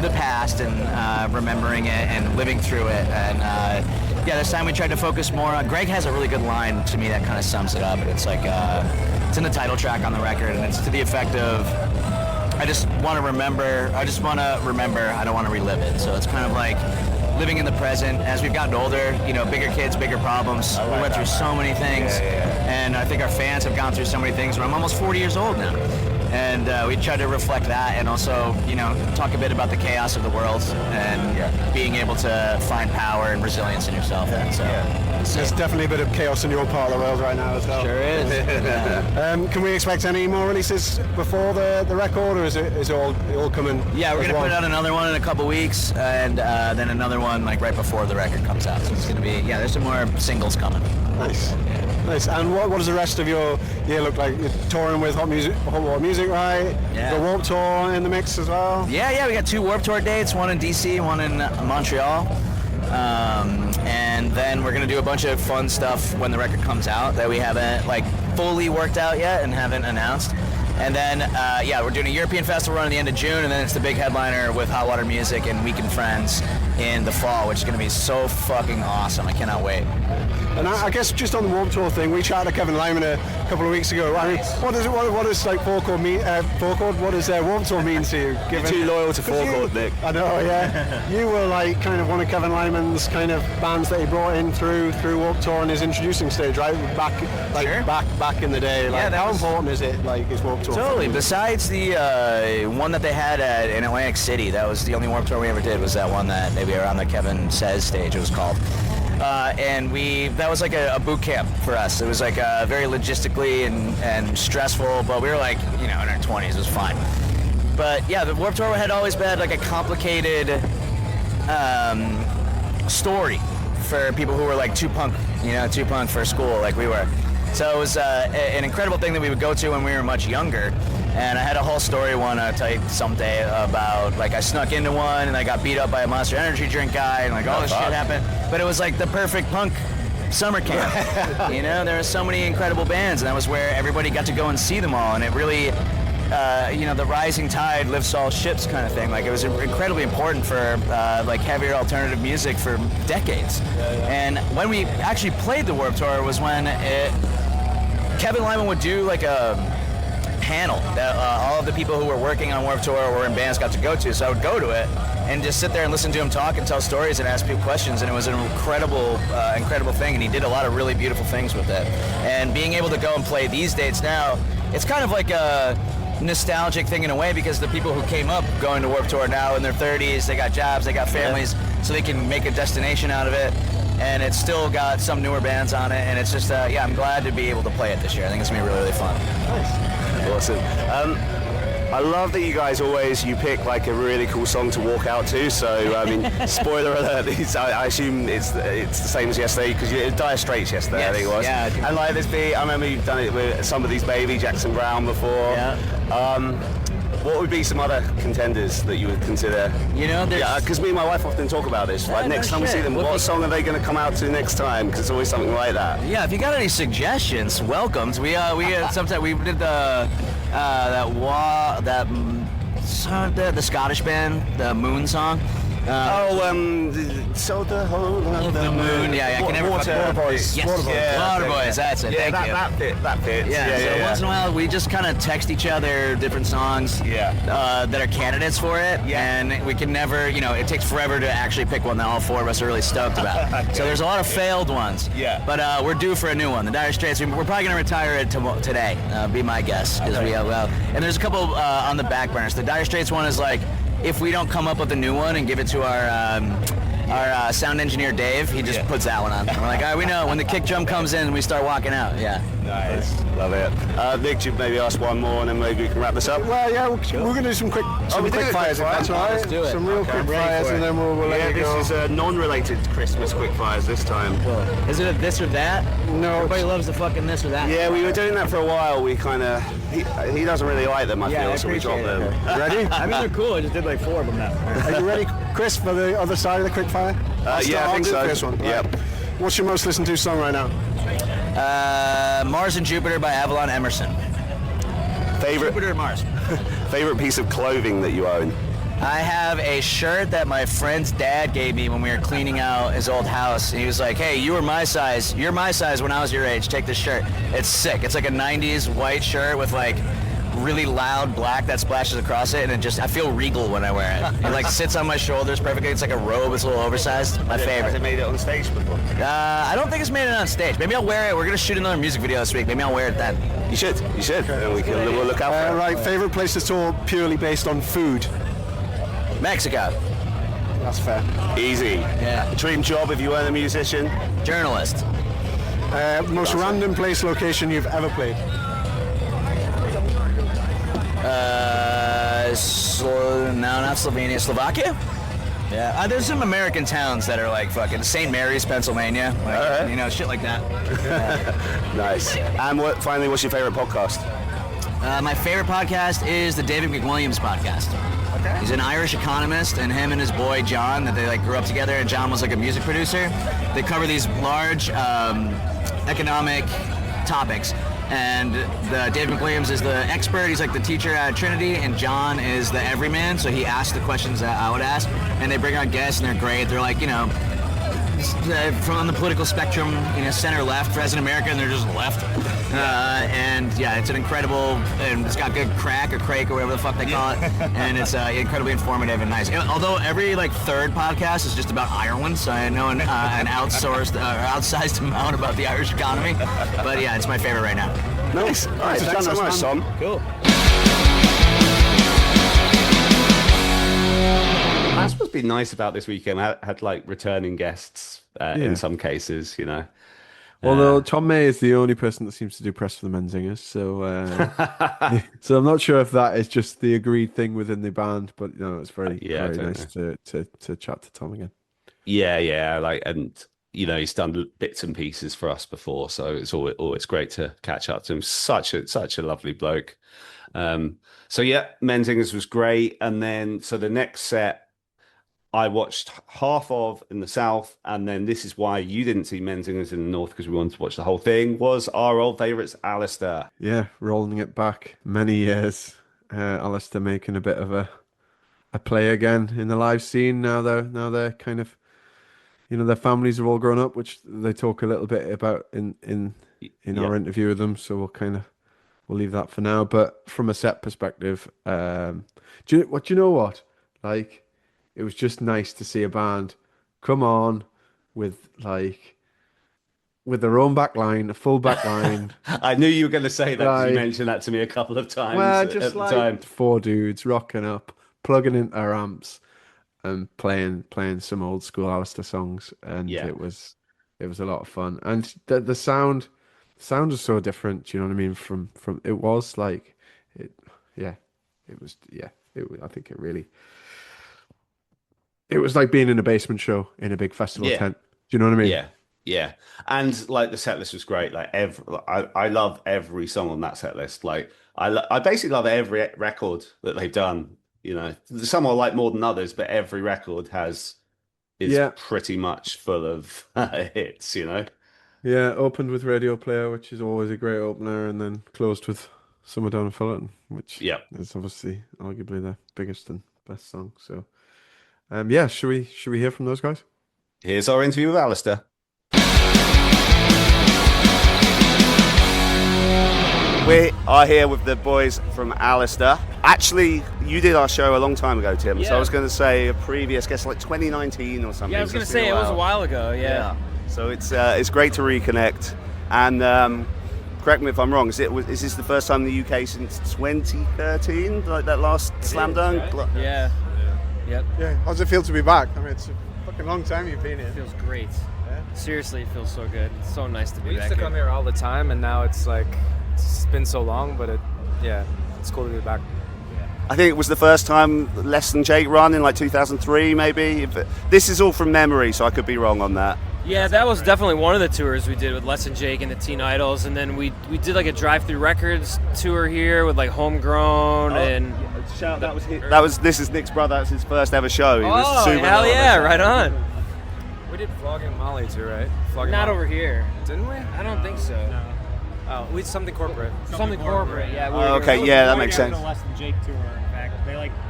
the past and remembering it and living through it. And this time we tried to focus more on. Greg has a really good line to me that kind of sums it up. It's like it's in the title track on the record, and it's to the effect of, I just want to remember. I don't want to relive it. So it's kind of like living in the present. As we've gotten older, bigger kids, bigger problems. We went through so many things, and I think our fans have gone through so many things. I'm almost 40 years old now, and we tried to reflect that, and also, talk a bit about the chaos of the world and being able to find power and resilience in yourself. And so, there's definitely a bit of chaos in your part of the world right now as well. Sure is. Can we expect any more releases before the record, or is it all coming? Yeah, we're gonna put out another one in a couple weeks, and then another one right before the record comes out. So it's gonna be there's some more singles coming. Nice. Nice. And what does the rest of your year look like? You're touring with Hot Water Music, right? Yeah. The Warped Tour in the mix as well? Yeah, we got 2 Warped Tour dates, one in DC, one in Montreal. And then we're going to do a bunch of fun stuff when the record comes out that we haven't fully worked out yet and haven't announced. And then, we're doing a European festival run at the end of June, and then it's the big headliner with Hot Water Music and Week and Friends in the fall, which is going to be so fucking awesome. I cannot wait. And I guess just on the Warped Tour thing, we chatted to Kevin Lyman a couple of weeks ago. I mean, what does like forecourt mean? What does Warped Tour mean to you? You're too loyal to forecourt, Nick. I know, yeah. You were like kind of one of Kevin Lyman's kind of bands that he brought in through Warped Tour on his introducing stage, right? Back in the day. Like, how important is it? Like, is Warped Tour? Totally. Besides the one that they had in Atlantic City, that was the only Warped Tour we ever did. Was that one that maybe around the Kevin Says stage? It was called. And that was like a boot camp for us. It was like very logistically and stressful, but we were like, in our 20s, it was fine. But yeah, the Warped Tour had always been like a complicated story for people who were like too punk for school like we were. So it was an incredible thing that we would go to when we were much younger. And I had a whole story I want to tell you someday about, like, I snuck into one and I got beat up by a Monster Energy drink guy and, like, all this shit happened. But it was, like, the perfect punk summer camp. There were so many incredible bands, and that was where everybody got to go and see them all. And it really, the rising tide lifts all ships kind of thing. Like, it was incredibly important for, like, heavier alternative music for decades. And when we actually played the Warped Tour was when Kevin Lyman would do, like, a panel that all of the people who were working on Warped Tour or in bands got to go to. So I would go to it and just sit there and listen to him talk and tell stories and ask people questions, and it was an incredible thing, and he did a lot of really beautiful things with it. And being able to go and play these dates now, it's kind of like a nostalgic thing in a way, because the people who came up going to Warped Tour now in their 30s, they got jobs, they got families, so they can make a destination out of it. And it's still got some newer bands on it, and it's just, I'm glad to be able to play it this year. I think it's going to be really, really fun. Nice. Awesome. I love that you guys you pick like a really cool song to walk out to. So I mean, spoiler alert, I assume it's the same as yesterday, because you did Dire Straits yesterday. Yes. I think it was. Yeah. And like this beat, I remember you've done it with Somebody's Baby, Jackson Browne before. Yeah. What would be some other contenders that you would consider? Because me and my wife often talk about this. Like, next time we see them, what song are they going to come out to next time? Because it's always something like that. Yeah, if you got any suggestions, welcome. We sometimes we did the Scottish band, the Moon song. So the whole of the moon. Yeah, I can never. Water Boys. Yes. Water Boys. That's it. Yeah, Thank you. that fits. So once in a while, we just kind of text each other different songs that are candidates for it, and we can never, it takes forever to actually pick one that all four of us are really stoked about. So there's a lot of failed ones. Yeah. But we're due for a new one. The Dire Straits. We're probably gonna retire it today. Be my guess, because we have and there's a couple on the back burners. The Dire Straits one is like, if we don't come up with a new one and give it to our sound engineer Dave, he just puts that one on. And we're like, all right, we know when the kick drum comes in, we start walking out. Yeah. Nice. Love it. Nick, you maybe ask one more, and then maybe we can wrap this up. Well, yeah, we're going to do some quick fires, if that's all right. Let's do it. Some real quick fires, and then we'll let you go. This is non-related Christmas quick fires this time. Is it a this or that? No. Everybody loves the fucking this or that. Yeah, we were doing that for a while. We kind of... He doesn't really like them, I feel, so we dropped them. Ready? I mean, they're cool. I just did like 4 of them now. Are you ready, Chris, for the other side of the quick fire? I think so. First one. Yep. Right. What's your most listened to song right now? Mars and Jupiter by Avalon Emerson. Favorite Jupiter and Mars. Favorite piece of clothing that you own? I have a shirt that my friend's dad gave me when we were cleaning out his old house. He was like, hey, you're my size when I was your age. Take this shirt. It's sick. It's like a 90s white shirt with like really loud black that splashes across it, and I feel regal when I wear it. It like sits on my shoulders perfectly. It's like a robe. It's a little oversized. My favorite. Has it made it on stage before? I don't think it's made it on stage. Maybe I'll wear it. We're gonna shoot another music video this week. Maybe I'll wear it then. You should. And we'll look out for it. Right. Favorite place to tour purely based on food? Mexico. That's fair. Easy. Yeah. Dream job if you weren't a musician? Journalist. Most random place location you've ever played? No, not Slovenia. Slovakia? Yeah. There's some American towns that are like fucking St. Mary's, Pennsylvania. Like, shit like that. Yeah. Nice. And finally, what's your favorite podcast? My favorite podcast is the David McWilliams podcast. Okay. He's an Irish economist, and him and his boy John, that they like grew up together, and John was like a music producer. They cover these large economic topics, And Dave McWilliams is the expert. He's like the teacher at Trinity, and John is the everyman. So he asks the questions that I would ask, and they bring on guests, and they're great. They're like, from the political spectrum, center left, President America, and they're just left. And yeah, it's an incredible, and it's got good crack or crake or whatever the fuck they call it, and it's incredibly informative and nice. Although every third podcast is just about Ireland, so I know an outsourced or outsized amount about the Irish economy. But yeah, it's my favorite right now. Nice. All right, thanks so much, Tom. Cool. That's what's been nice about this weekend. I had returning guests in some cases, Although Tom May is the only person that seems to do press for the Menzingers, so so I'm not sure if that is just the agreed thing within the band, but it's very nice to chat to Tom again. Yeah, and he's done bits and pieces for us before, so it's always great to catch up to him. Such a lovely bloke. So yeah, Menzingers was great, and then so the next set I watched half of in the south, and then this is why you didn't see Menzingers in the north, because we wanted to watch the whole thing, was our old favourites, Allister. Yeah, rolling it back many years. Allister making a bit of a play again in the live scene. Now they're kind of, their families are all grown up, which they talk a little bit about in our interview with them. So we'll leave that for now. But from a set perspective, do you know what? It was just nice to see a band come on with their own back line, a full back line. I knew you were going to say that, because you mentioned that to me a couple of times. Well, just at the time. 4 dudes rocking up, plugging into our amps, and playing some old school Allister songs, and it was a lot of fun. And the sound was so different. Do you know what I mean? From it was I think it really. It was like being in a basement show in a big festival tent. Do you know what I mean? Yeah. And the set list was great. I love every song on that set list. I basically love every record that they've done. Some I like more than others, but every record is pretty much full of hits. Yeah, opened with Radio Player, which is always a great opener, and then closed with Summer Down in Fullerton, which is obviously arguably their biggest and best song. So. Should we hear from those guys? Here's our interview with Allister. We are here with the boys from Allister. Actually, you did our show a long time ago, Tim. So I was going to say a previous guest, 2019 or something. Yeah, I was going to say it was a while ago. Yeah. So it's great to reconnect. And correct me if I'm wrong. Is this the first time in the UK since 2013? That last Slam Dunk? Right? Yeah. Yep. Yeah. How does it feel to be back? I mean, it's a fucking long time you've been here. It feels great. Yeah. Seriously, it feels so good. It's so nice to be back. We used to come here all the time, and now it's been so long, but it's cool to be back. I think it was the first time Less Than Jake run in 2003, maybe. This is all from memory, so I could be wrong on that. Yeah, that was definitely one of the tours we did with Les and Jake and the Teen Idols, and then we did a Drive-Thru Records tour here with Homegrown and. This is Nick's brother. That's his first ever show. He was super hell yeah, right on. We did Flogging Molly too, right? Not over here. Didn't we? I don't think so. No. Oh, we did something corporate. Something corporate, yeah. That makes sense. The Les and Jake tour, in fact.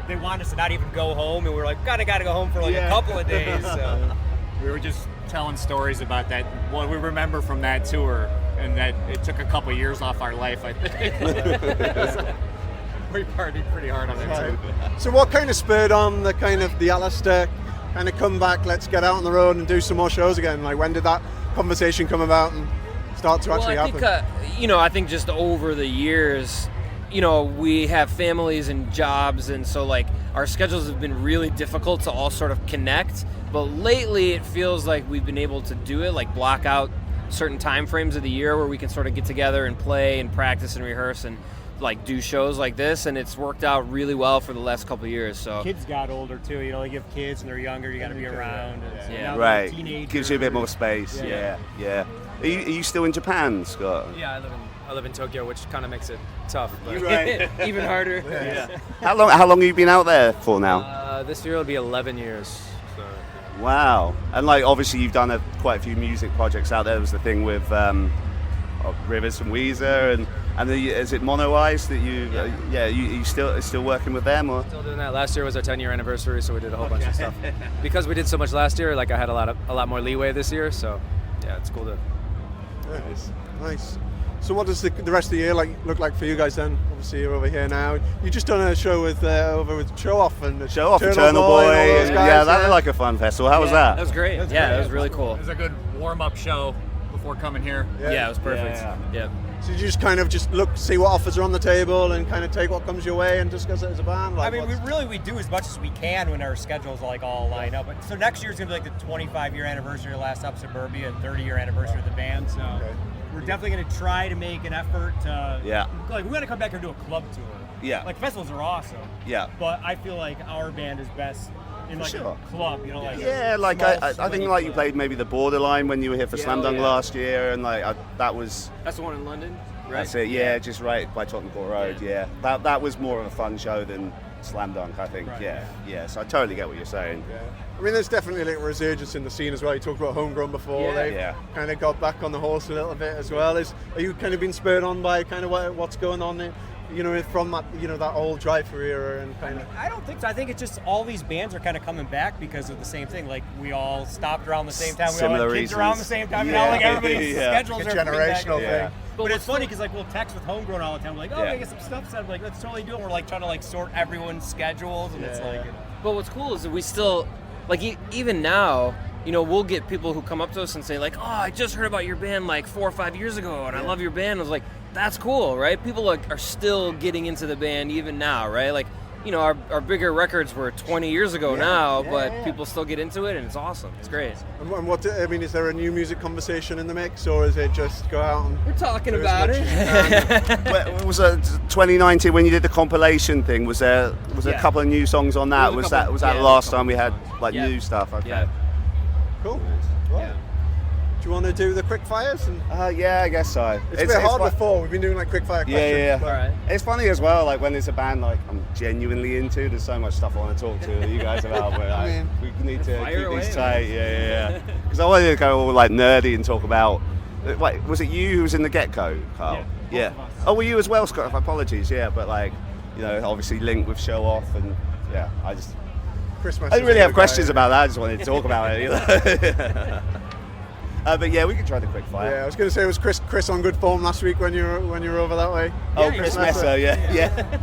They wanted us to not even go home, and we were like, gotta go home for a couple of days. So we were just telling stories about that, what we remember from that tour, and that it took a couple of years off our life, I think. We partied pretty hard on that too. So what kind of spurred on the Allister kind of comeback, let's get out on the road and do some more shows again? When did that conversation come about and start to actually happen? I think just over the years, we have families and jobs, and so our schedules have been really difficult to all sort of connect. But lately it feels like we've been able to do it, block out certain time frames of the year where we can sort of get together and play and practice and rehearse and do shows like this, and it's worked out really well for the last couple of years. So kids got older too. You have kids and they're younger. You got to be around. Right. Gives you a bit more space. Yeah. Are you still in Japan, Scott? Yeah, I live in Tokyo, which kind of makes it tough. But right. Even harder. Yeah. How long have you been out there for now? This year will be 11 years. So. Wow. And obviously you've done quite a few music projects out there. There was the thing with Rivers from Weezer, and is it Mono Eyes that you you still working with them, or still doing that? Last year was our 10-year anniversary, so we did a whole bunch of stuff. Because we did so much last year, like I had a lot more leeway this year, so yeah, it's cool to. Nice. So what does the rest of the year look like for you guys then? Obviously you're over here now. You just done a show with over with Show Off and Eternal Boy, and that was like a fun festival. How was that? That was great. That was really cool. It was a good warm-up show before coming here. Yeah, it was perfect. Yeah. So you just kind of see what offers are on the table and kind of take what comes your way and discuss it as a band? I mean, we do as much as we can when our schedules all line up. So next year's going to be like the 25-year anniversary of Last Stop Suburbia and 30-year anniversary of the band. So we're definitely going to try to make an effort to... Like, we want to come back here and do a club tour. Yeah. Like, festivals are awesome. Yeah. But I feel like our band is best in like a club, I think like you played maybe the Borderline when you were here for Slam Dunk last year, and that was... That's the one in London, right? That's it, just right by Tottenham Court Road, That was more of a fun show than Slam Dunk, I think, so I totally get what you're saying. I mean, there's definitely like a resurgence in the scene as well. You talked about Homegrown before. They've kind of got back on the horse a little bit as well. Are you kind of been spurred on by kind of what's going on there? From that, that old drive-through era and kind of... I don't think so. I think it's just all these bands are kind of coming back because of the same thing. Like, we all stopped around the same time. We all had kids around the same time. Now, like, everybody's schedules are generational thing. But it's funny because, like, we'll text with Homegrown all the time. We're like, I get some stuff said. Like, let's totally do it. We're, like, trying to, like, sort everyone's schedules. And it's like... But what's cool is that we still... Like, even now... we'll get people who come up to us and say, like, I just heard about your band like 4 or 5 years ago, and I love your band. I was like, that's cool, right? People are still getting into the band even now, right? Like, our bigger records were 20 years ago now, but people still get into it, and it's awesome. It's great. And is there a new music conversation in the mix, or is it just go out and... We're talking about it. Was it 2019 when you did the compilation thing? Was there a couple of new songs on that? Was that last time we had new stuff? Okay. Yeah. Cool. Well, do you want to do the quick fires? Yeah, I guess so. It's a bit hard before. We've been doing like quick fire questions. Yeah. All right. It's funny as well, like when there's a band like I'm genuinely into, there's so much stuff I want to talk to you guys about, but we need to keep these tight. Yeah. Because I wanted to go all like nerdy and talk about. Wait, was it you who was in the Get-Go, Carl? Yeah. Oh, were you as well, Scott? Apologies. Yeah, but like, obviously linked with Show Off, and I didn't really have questions about that. I just wanted to talk about it. But we can try the quick fire. Yeah, I was going to say, was Chris on good form last week when you were over that way? Chris Messer,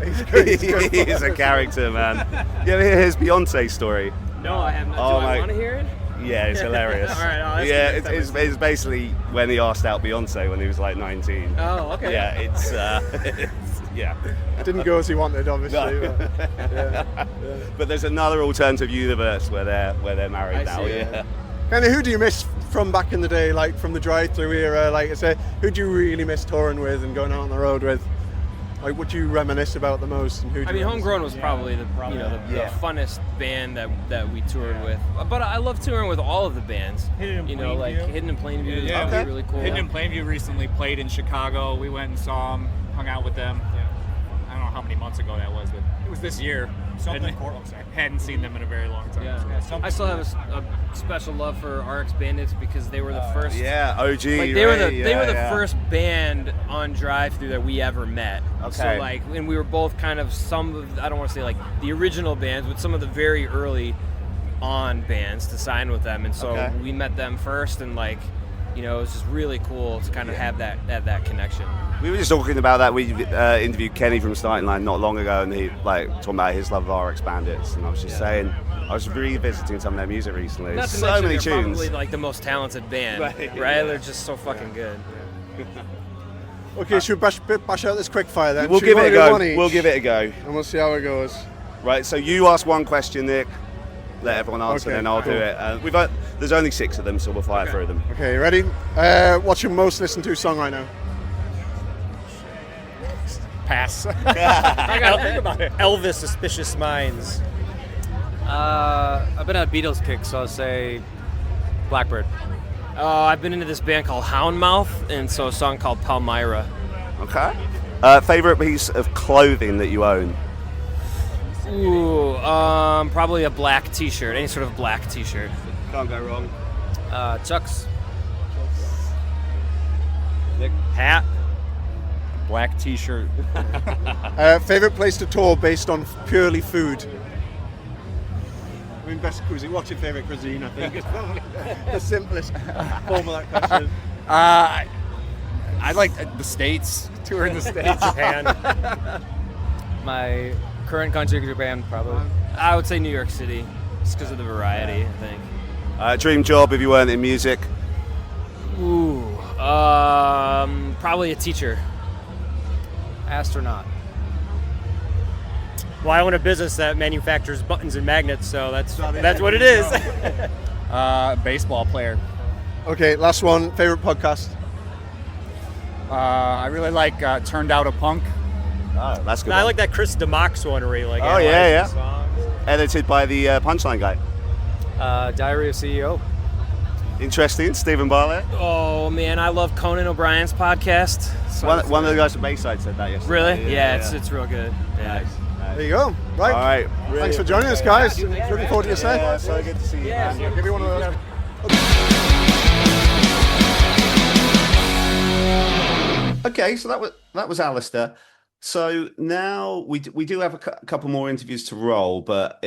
He's good. He's a character, man. You ever hear his Beyonce story? No, I haven't. Do I want to hear it? Yeah, it's hilarious. All right, it's basically when he asked out Beyonce when he was like 19. Oh, okay. Yeah, it's didn't go as he wanted, obviously. No. But there's another alternative universe where they're married now. Yeah. Kind of, who do you miss from back in the day, like from the drive-through era? Like I say, who do you really miss touring with and going out on the road with? Like, what do you reminisce about the most? And Homegrown was probably the funnest band that we toured with. But I love touring with all of the bands. Hidden in Plainview is really cool. Hidden in Plainview recently played in Chicago. We went and saw them, hung out with them. I don't know how many months ago that was, but it was this year. Hadn't seen them in a very long time. Yeah. I still have a special love for RX Bandits because they were the first. OG. They were the first band on Drive-Thru that we ever met. Okay. So and we were both kind of I don't want to say like the original bands, but some of the very early on bands to sign with them, and so we met them first, and it was just really cool to kind of have that connection. We were just talking about that. We interviewed Kenny from Starting Line not long ago, and he talking about his love of RX Bandits, and I was just saying, I was revisiting some of their music recently. Not to so mention many they're tunes. probably the most talented band, right? They're just so fucking good. Okay, should we bash out this quick fire then? We'll give it a go. We'll give it a go, and we'll see how it goes. Right. So you ask one question, Nick. Let everyone answer, then I'll do it. There's only 6 of them, so we'll fire through them. Okay, ready? What's your most listened to song right now? Pass. I gotta think about it. Elvis, Suspicious Minds. I've been on a Beatles kick, so I'll say Blackbird. I've been into this band called Houndmouth, and so a song called Palmyra. Okay. Favorite piece of clothing that you own? Ooh, probably a black T-shirt. Any sort of black T-shirt. Can't go wrong. Chucks. Hat, black T-shirt. Favorite place to tour based on purely food? I mean, best cuisine. What's your favorite cuisine? I think is probably the simplest form of that question. I like the States, touring the States. Japan. My current country, Japan, probably. I would say New York City, just because of the variety, I think. Dream job if you weren't in music? Ooh, probably a teacher. Astronaut. Well, I own a business that manufactures buttons and magnets, so that's what it is. Baseball player. Okay, last one. Favorite podcast? I really like Turned Out a Punk. Oh, that's good. I like that Chris DeMox one where he like. Oh yeah. Edited by the Punchline guy. Diary of CEO. Interesting. Stephen Bartlett. Oh man, I love Conan O'Brien's podcast. One of the guys from Bayside said that yesterday. Really? Yeah, it's real good. Yeah. Nice. There you go. Right. All right. Thanks for joining us, guys. Looking forward to your set. Yeah, so good to see you. Yeah, man. Give me one of those. Okay, so that was Allister. So now we do have a couple more interviews to roll, but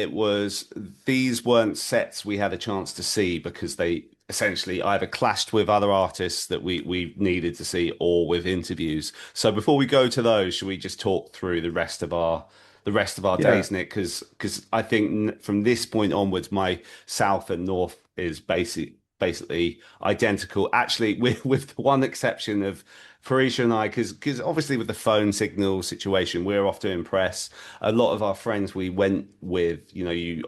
these weren't sets we had a chance to see because they essentially either clashed with other artists that we needed to see or with interviews. So before we go to those, should we just talk through the rest of our days, Nick? Because I think from this point onwards, my south and north is basically identical. Actually, with the one exception of Parisha and I, because obviously with the phone signal situation, we're off to impress. A lot of our friends we went with, you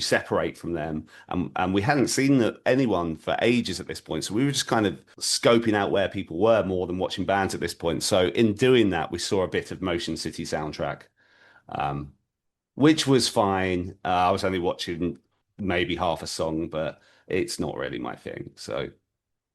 separate from them, and we hadn't seen anyone for ages at this point. So we were just kind of scoping out where people were more than watching bands at this point. So in doing that, we saw a bit of Motion City Soundtrack, which was fine. I was only watching maybe half a song, but it's not really my thing. So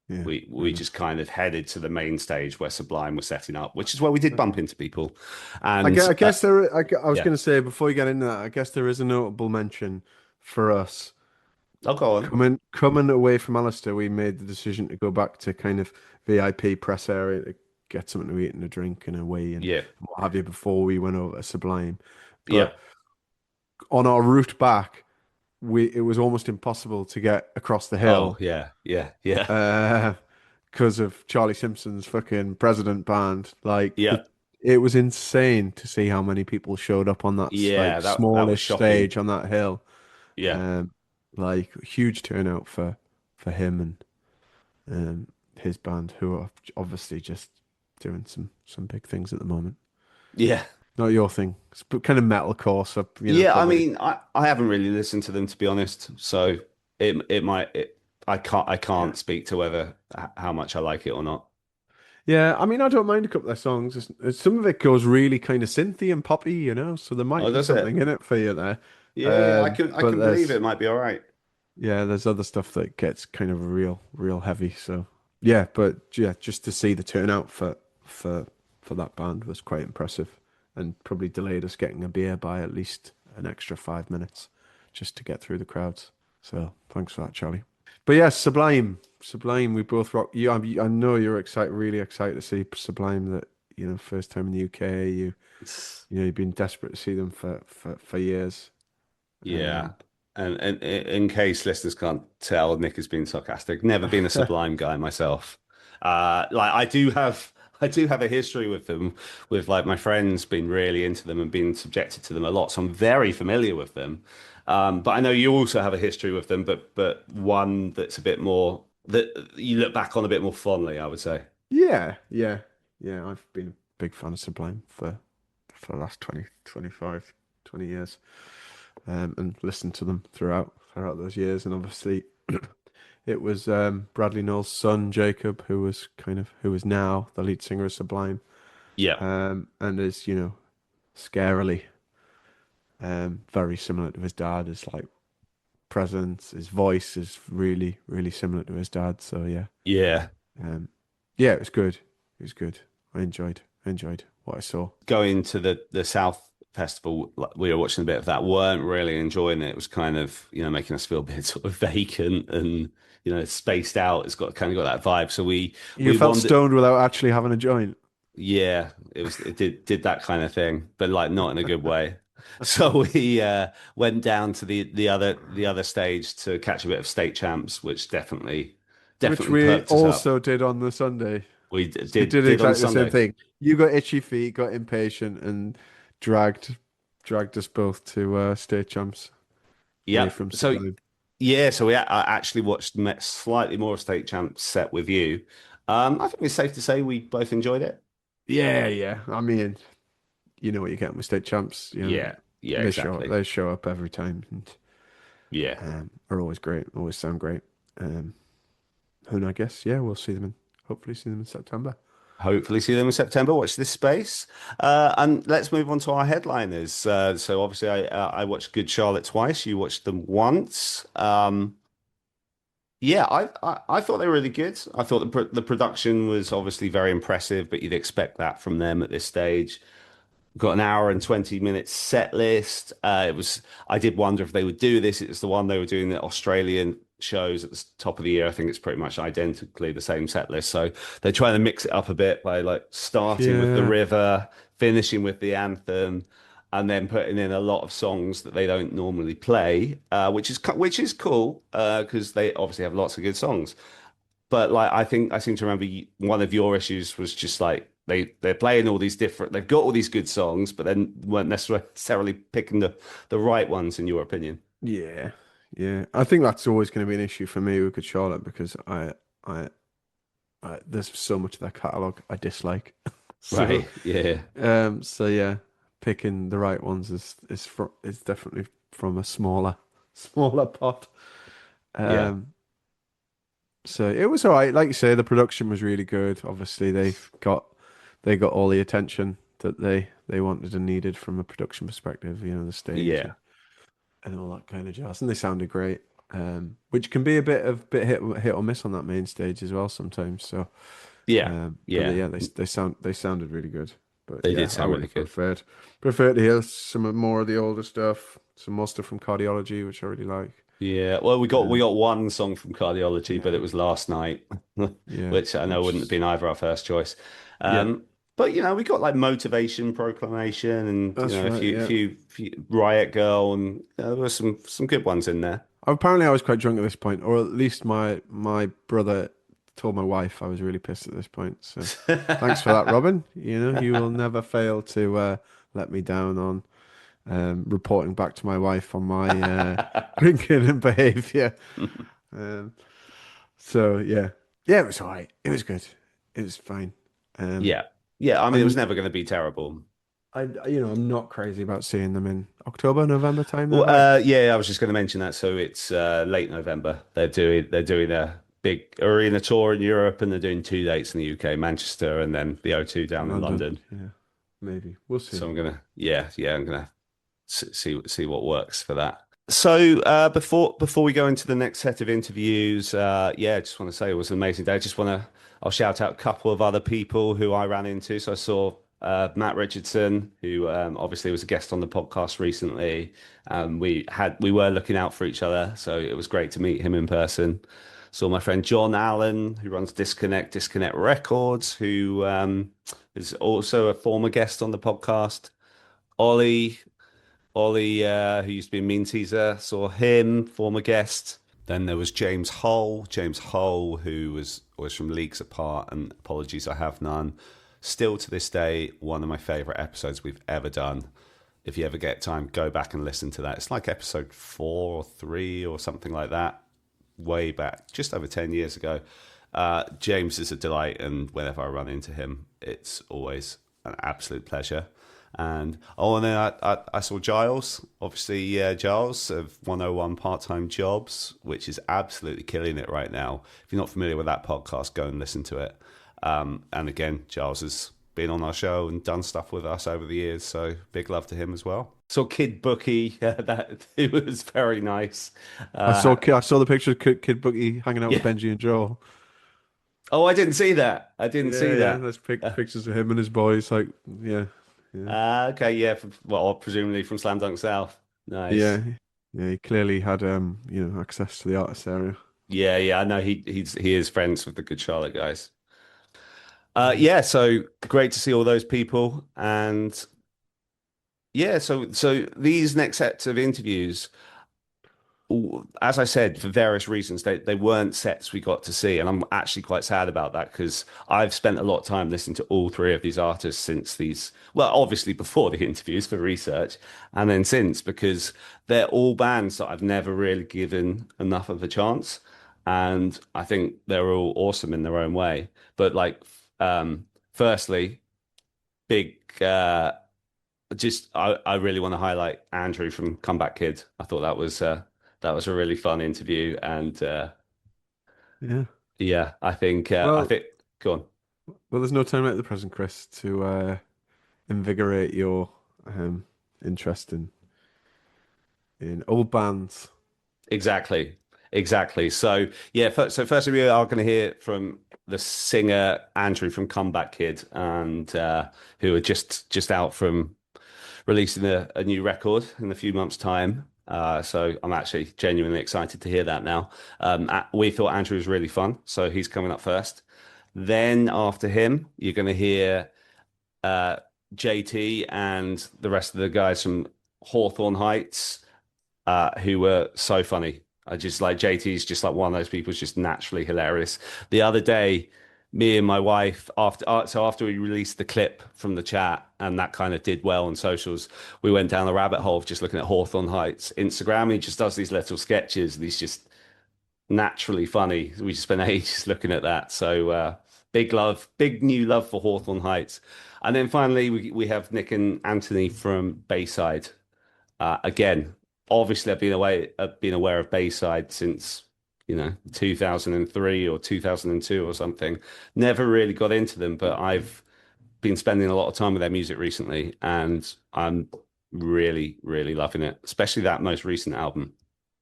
yeah, we just kind of headed to the main stage where Sublime was setting up, which is where we did bump into people. And I guess I was going to say, before you get into that, I guess there is a notable mention for us. Oh, go on. Coming away from Allister, we made the decision to go back to kind of VIP press area to get something to eat and a drink and a wee and what have you before we went over to Sublime. But on our route back, it was almost impossible to get across the hill. Oh, yeah. Because of Charlie Simpson's fucking President Band. It was insane to see how many people showed up on that smallish stage on that hill. Yeah. Huge turnout for him and his band, who are obviously just doing some big things at the moment. Yeah. Not your thing. It's kind of metalcore. So, I mean, I haven't really listened to them, to be honest. So I can't speak to whether how much I like it or not. Yeah, I mean, I don't mind a couple of songs. Some of it goes really kind of synthy and poppy, so there might be something in it for you there. Yeah, I can believe it might be all right. Yeah, there's other stuff that gets kind of real heavy. So yeah, but yeah, just to see the turnout for that band was quite impressive, and probably delayed us getting a beer by at least an extra 5 minutes just to get through the crowds. So thanks for that, Charlie. But yeah, Sublime, we both rock. I know you're really excited to see Sublime. That first time in the UK. You've been desperate to see them for years. Yeah. And in case listeners can't tell, Nick has been sarcastic. Never been a Sublime guy myself. I do have a history with them, with my friends being really into them and being subjected to them a lot. So I'm very familiar with them. But I know you also have a history with them, but one that's a bit more that you look back on a bit more fondly, I would say. Yeah. I've been a big fan of Sublime for the last 20 years. And listened to them throughout those years, and obviously it was Bradley Knowles' son Jacob who was now the lead singer of Sublime, and is scarily very similar to his dad. His presence, his voice is really similar to his dad. So it was good. I enjoyed what I saw. Going to the south festival, like, we were watching a bit of that, weren't really enjoying it. It was kind of, making us feel a bit sort of vacant and, spaced out. It's kind of got that vibe. So You we felt wanted, stoned without actually having a joint. yeah, it did that kind of thing, but like not in a good way. So we went down to the other stage to catch a bit of state champs, which definitely Which we perked us up. also did on the Sunday. We did did on exactly the Sunday. same thing. You got itchy feet, got impatient, and dragged us both to state champs. Yeah. From So Sublime. so I actually watched slightly more of state champs set with you. I think it's safe to say we both enjoyed it. Yeah. I mean, you know what you get with state champs. Yeah, exactly. They show up every time, and are always great. Always sound great. And I guess we'll see them hopefully see them in September. Hopefully see them in September. Watch this space. And let's move on to our headliners. So obviously I watched Good Charlotte twice. You watched them once. Yeah, I thought they were really good. I thought the production was obviously very impressive, but you'd expect that from them at this stage. Got an hour and 20 minutes set list. I did wonder if they would do this. It's the one they were doing the Australian shows at the top of the year. I think it's pretty much identically the same set list. So they're trying to mix it up a bit by like starting with the river, finishing with the anthem, and then putting in a lot of songs that they don't normally play, which is cool because they obviously have lots of good songs. But like I seem to remember one of your issues was just like they're playing all these they've got all these good songs, but then weren't necessarily picking the right ones in your opinion. Yeah. I think that's always going to be an issue for me with Good Charlotte because I there's so much of their catalog I dislike. Right. Yeah. So yeah, picking the right ones is definitely from a smaller pot. So it was all right. Like you say, the production was really good. Obviously, they got all the attention that they wanted and needed from a production perspective. The stage, and all that kind of jazz. And they sounded great, which can be a bit hit or miss on that main stage as well sometimes. So they sounded really good. But they did sound really good. Preferred to hear some more of the older stuff, some more stuff from Cardiology, which I really like. Yeah, well, we got one song from Cardiology, but it was Last Night, which I know wouldn't have been either our first choice. But we got like Motivation Proclamation and a few Riot Girl, and there were some good ones in there. Apparently, I was quite drunk at this point, or at least my brother told my wife I was really pissed at this point. So thanks for that, Robin. You will never fail to let me down on reporting back to my wife on my drinking and behaviour. So it was all right. It was good. It was fine. I mean, it was never going to be terrible. I'm not crazy about seeing them in October, November time. Well, I was just going to mention that. So it's late November. They're doing a big arena tour in Europe, and they're doing 2 dates in the UK, Manchester, and then the O2 down in London. Yeah, maybe we'll see. So I'm gonna, I'm gonna see what works for that. So before we go into the next set of interviews, I just want to say it was an amazing day. I'll shout out a couple of other people who I ran into. So I saw Matt Richardson, who obviously was a guest on the podcast recently. We were looking out for each other, so it was great to meet him in person. Saw my friend John Allen, who runs Disconnect Records, who is also a former guest on the podcast. Ollie, who used to be a Mean Teaser, saw him, former guest. Then there was James Hull, who was from Leagues Apart, and apologies, I have none. Still to this day, one of my favourite episodes we've ever done. If you ever get time, go back and listen to that. It's like episode 4 or 3 or something like that, way back, just over 10 years ago. James is a delight, and whenever I run into him, it's always an absolute pleasure. And then I saw Giles, obviously Giles of 101 Part-Time Jobs, which is absolutely killing it right now. If you're not familiar with that podcast, go and listen to it. And again, Giles has been on our show and done stuff with us over the years, so big love to him as well. Saw Kid Bookie, it was very nice. I saw the picture of Kid Bookie hanging out with Benji and Joel. Oh, I didn't see that. See that. There's pictures of him and his boys. Okay, yeah. Well, presumably from Slam Dunk South. Nice. Yeah, he clearly had access to the artist area. Yeah. I know he is friends with the Good Charlotte guys. Yeah, so great to see all those people, and yeah, so these next sets of interviews, as I said, for various reasons, they weren't sets we got to see, and I'm actually quite sad about that because I've spent a lot of time listening to all three of these artists since obviously before the interviews for research, and then since, because they're all bands that I've never really given enough of a chance, and I think they're all awesome in their own way. But firstly, big. I really want to highlight Andrew from Comeback Kid. I thought that was a really fun interview, and I think go on. Well, there's no time like the present, Chris, to invigorate your interest in old bands. Exactly. So firstly, we are going to hear from the singer Andrew from Comeback Kid, and who are just out from releasing a new record in a few months' time. So I'm actually genuinely excited to hear that now. We thought Andrew was really fun, so he's coming up first. Then after him, you're going to hear JT and the rest of the guys from Hawthorne Heights, who were so funny. I just like JT's just like one of those people who's just naturally hilarious. The other day, me and my wife, after we released the clip from the chat and that kind of did well on socials, we went down the rabbit hole of just looking at Hawthorne Heights Instagram. And he just does these little sketches. These just naturally funny. We just spent ages looking at that. So big new love for Hawthorne Heights. And then finally, we have Nick and Anthony from Bayside. Again, obviously, I've been aware of Bayside since 2003 or 2002 or something. Never really got into them, but I've been spending a lot of time with their music recently, and I'm really, really loving it. Especially that most recent album.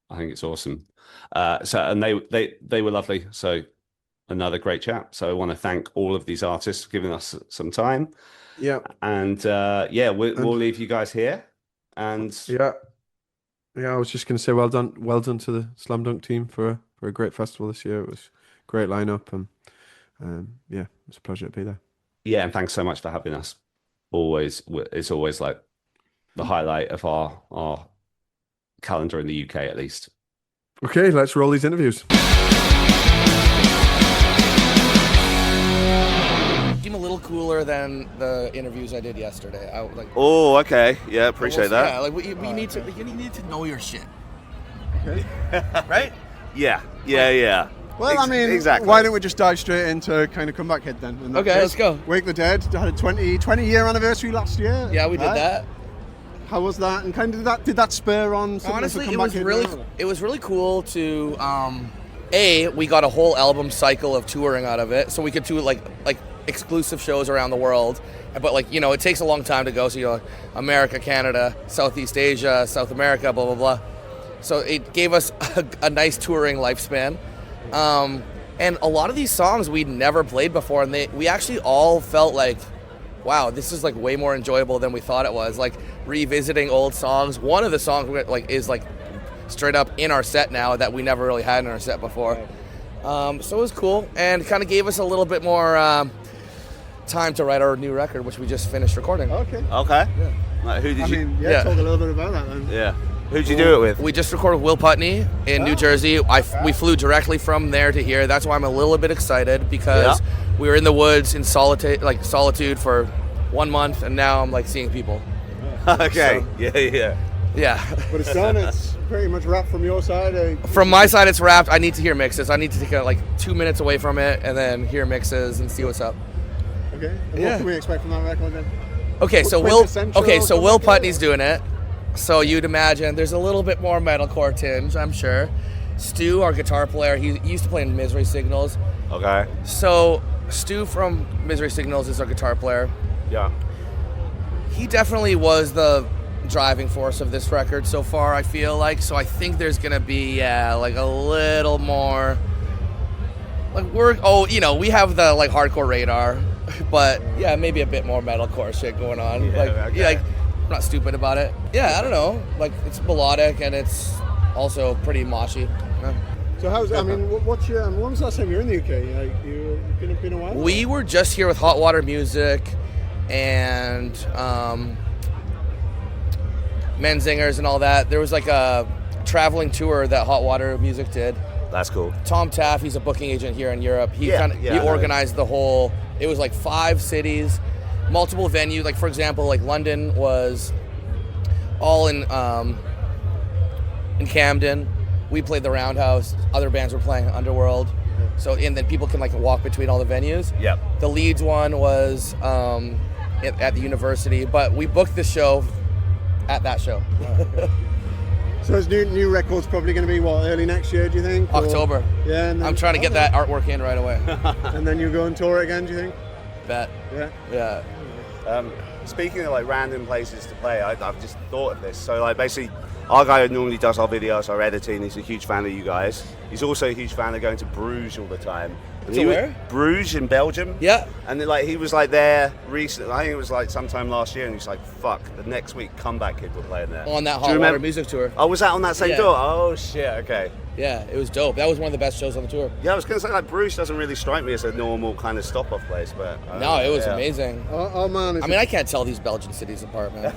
I think it's awesome. And they were lovely. So another great chat. So I want to thank all of these artists for giving us some time. Yeah. And we'll leave you guys here. And yeah, I was just going to say, well done to the Slam Dunk team for a great festival this year. It was a great lineup, and it's a pleasure to be there. Yeah, and thanks so much for having us. It's always like the highlight of our calendar in the UK, at least. Okay, let's roll these interviews. Seem a little cooler than the interviews I did yesterday. Oh, okay. Yeah, appreciate that. Yeah, you need to know your shit. Okay. Right? Yeah. Well, exactly. Why don't we just dive straight into kind of Comeback Kid then? Okay, let's go. Wake the Dead had a 20-year anniversary last year. Yeah, we did that. How was that? And kind of did that spur on something? Honestly, it was really cool to we got a whole album cycle of touring out of it, so we could do like exclusive shows around the world. But it takes a long time to go. So America, Canada, Southeast Asia, South America, blah blah blah. So it gave us a nice touring lifespan. And a lot of these songs we'd never played before, and we actually all felt like, wow, this is way more enjoyable than we thought it was. Revisiting old songs. One of the songs is straight up in our set now that we never really had in our set before. So it was cool, and kind of gave us a little bit more time to write our new record, which we just finished recording. Okay. Yeah. Who did you? Talk a little bit about that then. Yeah. Who'd you do it with? We just recorded with Will Putney in New Jersey. We flew directly from there to here. That's why I'm a little bit excited, because we were in the woods in solitude for 1 month, and now I'm seeing people. Okay. So, yeah. But it's done. It's pretty much wrapped from your side. From my side, it's wrapped. I need to hear mixes. I need to take 2 minutes away from it and then hear mixes and see what's up. Okay. And what can we expect from that record then? Okay, so Will Putney's doing it. So you'd imagine there's a little bit more metalcore tinge, I'm sure. Stu, our guitar player, he used to play in Misery Signals. Okay. So Stu from Misery Signals is our guitar player. Yeah. He definitely was the driving force of this record so far, I feel like. So I think there's going to be, a little more... we have the, hardcore radar but yeah, maybe a bit more metalcore shit going on. I'm not stupid about it. Yeah, I don't know. Like, it's melodic and it's also pretty moshy. Yeah. So what's your? When was the last time you were in the UK? Like, you've been a while. We were just here with Hot Water Music and Menzingers and all that. There was like a traveling tour that Hot Water Music did. That's cool. Tom Taff, he's a booking agent here in Europe. He organized the whole. It was like 5 cities, multiple venues. Like, for example, like London was all in Camden. We played the Roundhouse. Other bands were playing Underworld. So, and then people can like walk between all the venues. Yep. The Leeds one was at the university, but we booked the show at that show. So is new record's probably going to be what, early next year, do you think? October. Yeah. And then, I'm trying to get that artwork in right away. And then you go and tour it again, do you think? Bet. Yeah. Speaking of like random places to play, I've just thought of this. So like basically, our guy who normally does our videos, our editing, he's a huge fan of you guys. He's also a huge fan of going to Bruges all the time. To where? Bruges in Belgium. Yeah. And then, like, he was like there recently. I think it was like sometime last year, and he's like, "Fuck, the next week Comeback Kid were playing there." On that Hot Water Music tour. Oh, was that on that same tour? Oh shit. Okay. Yeah, it was dope. That was one of the best shows on the tour. Yeah, I was gonna say like Bruges doesn't really strike me as a normal kind of stop-off place, but no, it was amazing. I can't tell these Belgian cities apart, man.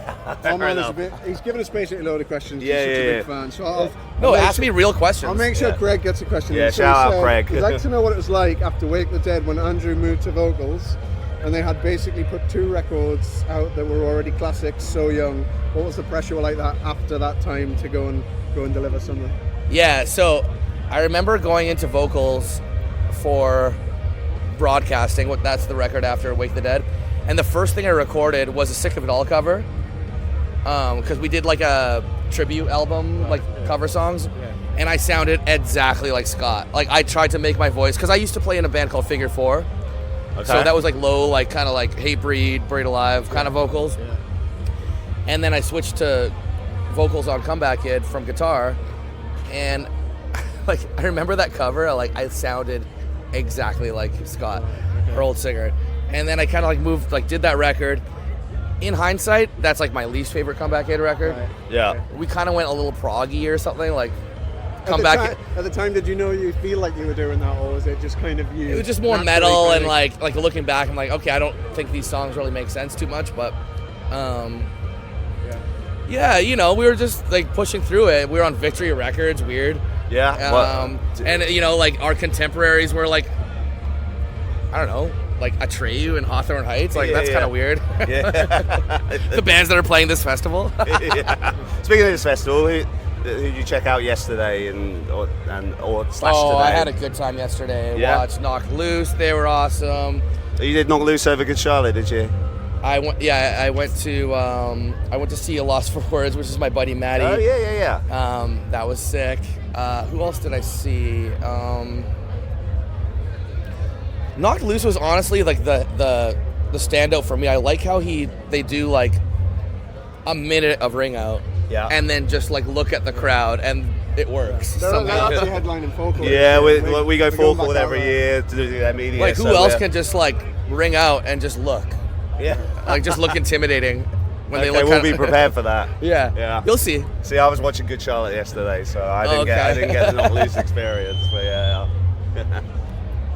He's given us basically a load of questions. He's such a big fan. So ask me real questions. I'll make sure Craig gets a question. Yeah, shout out Craig. He'd like to know what it was like after Wake the Dead when Andrew moved to vocals, and they had basically put 2 records out that were already classics. So young. What was the pressure like that after that time to go and deliver something? Yeah, so I remember going into vocals for broadcasting. That's the record after Wake the Dead, and the first thing I recorded was a Sick of It All cover, because we did like a tribute album, cover songs, and I sounded exactly like Scott. Like, I tried to make my voice, because I used to play in a band called Figure 4, so that was like low, like kind of like Hate Breed, Buried Alive kind of vocals, and then I switched to vocals on Comeback Kid from guitar, and like, I remember that cover, I sounded exactly like Scott, our old singer. And then I kind of like moved, did that record. In hindsight, that's like my least favorite Comeback Kid record. Right. Yeah. We kind of went a little proggy or something, like Comeback. At the time, did you feel like you were doing that, or was it just kind of you? It was just more metal, and like looking back, I'm like, okay, I don't think these songs really make sense too much, but yeah, we were just like pushing through it. We were on Victory Records, weird. Yeah. And like our contemporaries were like, I don't know, like Atreyu and Hawthorne Heights. Like, that's kind of weird. Yeah. The bands that are playing this festival. Yeah. Speaking of this festival, who did you check out yesterday or today? I had a good time yesterday. Watched Knock Loose. They were awesome. You did Knock Loose over Good Charlotte, did you? I went to see A Loss for Words, which is my buddy Matty. Oh yeah. That was sick. Who else did I see? Knocked Loose was honestly like the standout for me. I like how they do like a minute of Ring Out, and then just like look at the crowd, and it works. They're actually headlining Folklore. Yeah, we go Folklore every year to do their media. Like, who else can just like ring out and just look? Yeah, like just look intimidating when they look. We'll be prepared for that. Yeah, you'll see. See, I was watching Good Charlotte yesterday, so I didn't get the Knock Loose experience, but yeah.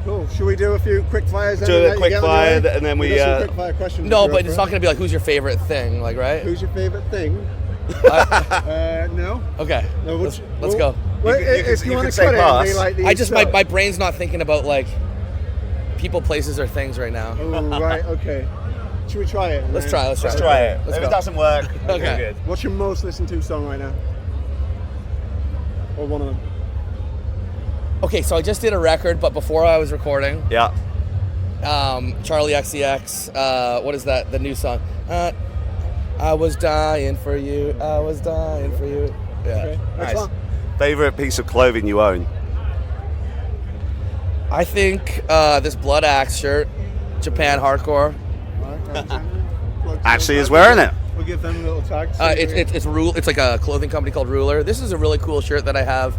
Cool. Should we do a few quick fires? Do a quick fire, and then we. Quick fire questions. No, but it's not going to be like, who's your favorite thing, like, right? Who's your favorite thing? No. Okay. No, let's go. Well, if you want to cut it, like I just my brain's not thinking about like people, places, or things right now. Oh, right. Okay. Should we try it? Let's try it. If it doesn't work, okay. Good. What's your most listened to song right now? Or one of them? Okay, so I just did a record, but before I was recording. Yeah. Charlie XCX. What is that? The new song. I was dying for you. I was dying for you. Yeah. Okay. Nice. Favorite piece of clothing you own? I think this Blood Axe shirt, Japan Hardcore. Actually is wearing it. We'll give them a little tag. It's like a clothing company called Ruler. This is a really cool shirt that I have.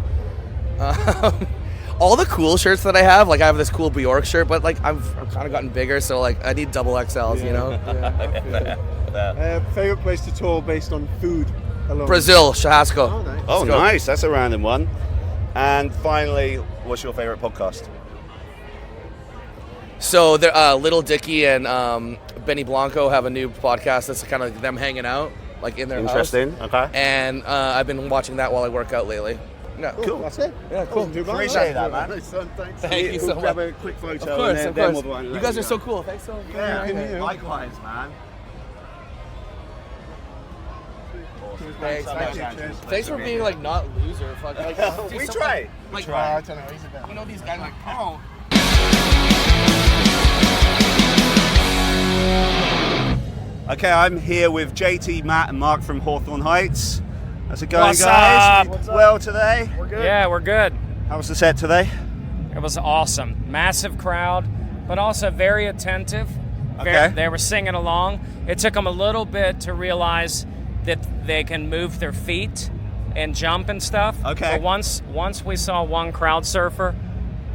all the cool shirts that I have, like I have this cool Bjork shirt, but like I've kind of gotten bigger, so like I need double XLs, you know. Favorite place to tour based on food alone? Brazil, Churrasco. Oh, nice. Oh, nice. That's a random one. And finally, what's your favorite podcast? So Little Dicky and Benny Blanco have a new podcast that's kind of like them hanging out, like in their Interesting. house. Okay. And I've been watching that while I work out lately. Yeah, cool. That's it. Yeah, cool. Appreciate that, man. Thank you so much. Grab a quick photo. Of course, and of then course. we'll You guys are so cool. Thanks so much. Yeah, likewise, man. Thanks for being like not loser. Fuck. Like, we try. Like, I don't know. He's a bit. you know these guys like, oh. Okay, I'm here with JT, Matt, and Mark from Hawthorne Heights. How's it going, What's guys? up? Well today? We're good. Yeah, we're good. How was the set today? It was awesome. Massive crowd, but also very attentive. Okay. They were singing along. It took them a little bit to realize that they can move their feet and jump and stuff. Okay. But once we saw one crowd surfer,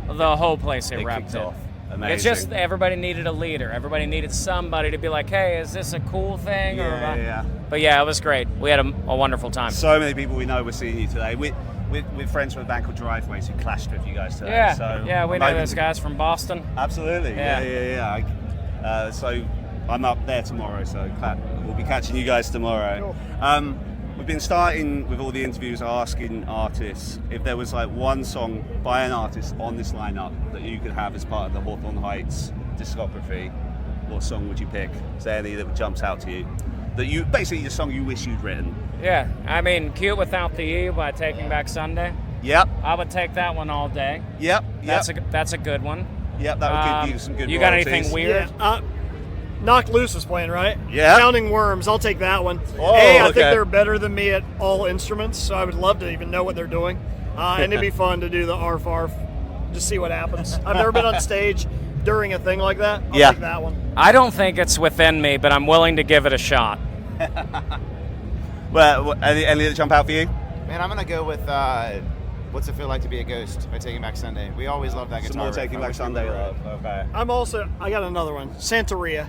the whole place erupted. off. Amazing. It's just everybody needed a leader. Everybody needed somebody to be like, hey, is this a cool thing? Yeah. But yeah, it was great. We had a wonderful time. So many people we know were seeing you today. We're friends from a band called Driveways who clashed with you guys today. Yeah, so yeah, we know those guys from Boston. Absolutely. Yeah. So I'm up there tomorrow, so we'll be catching you guys tomorrow. Cool. We've been starting with all the interviews asking artists if there was like one song by an artist on this lineup that you could have as part of the Hawthorne Heights discography. What song would you pick? Is there any that jumps out to you? That you basically the song you wish you'd written. Yeah, I mean, Cute Without the E by Taking Back Sunday. Yep. I would take that one all day. Yep. That's a good one. Yep, that would give you some good You got royalties. anything weird? Yeah, Knocked Loose is playing, right? Yeah. Counting Worms, I'll take that one. Oh, I okay. think they're better than me at all instruments, so I would love to even know what they're doing. And it'd be fun to do the arf arf, just see what happens. I've never been on stage during a thing like that. I'll take that one. I don't think it's within me, but I'm willing to give it a shot. Well, any that jump out for you? Man, I'm gonna go with What's It Feel Like to Be a Ghost by Taking Back Sunday. We always love that guitar. Some more riff. Taking I Back wish we Sunday would've- love. Okay. I got another one, Santeria.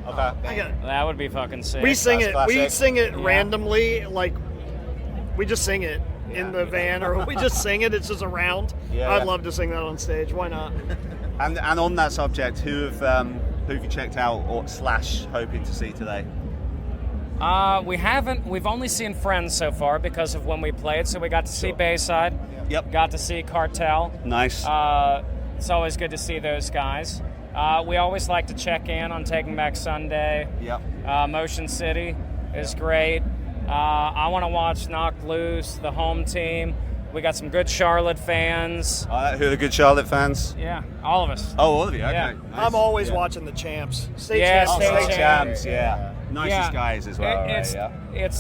Okay. That would be fucking sick. We sing it. classic. We sing it Yeah. randomly, like we just sing it in the van, or we just sing it. It's just around. Yeah. I'd love to sing that on stage. Why not? And on that subject, who have you checked out or / hoping to see today? We haven't. We've only seen Friends so far because of when we played. So we got to see Bayside. Yep. Got to see Cartel. Nice. It's always good to see those guys. We always like to check in on Taking Back Sunday. Yep. Motion City is great. I want to watch Knocked Loose, the home team. We got some good Charlotte fans. Who are the good Charlotte fans? Yeah, all of us. Oh, all of you. Okay. Yeah. Nice. I'm always watching the champs. State Yeah, champs. state champs. Yeah. Nicest Yeah. guys as well. It's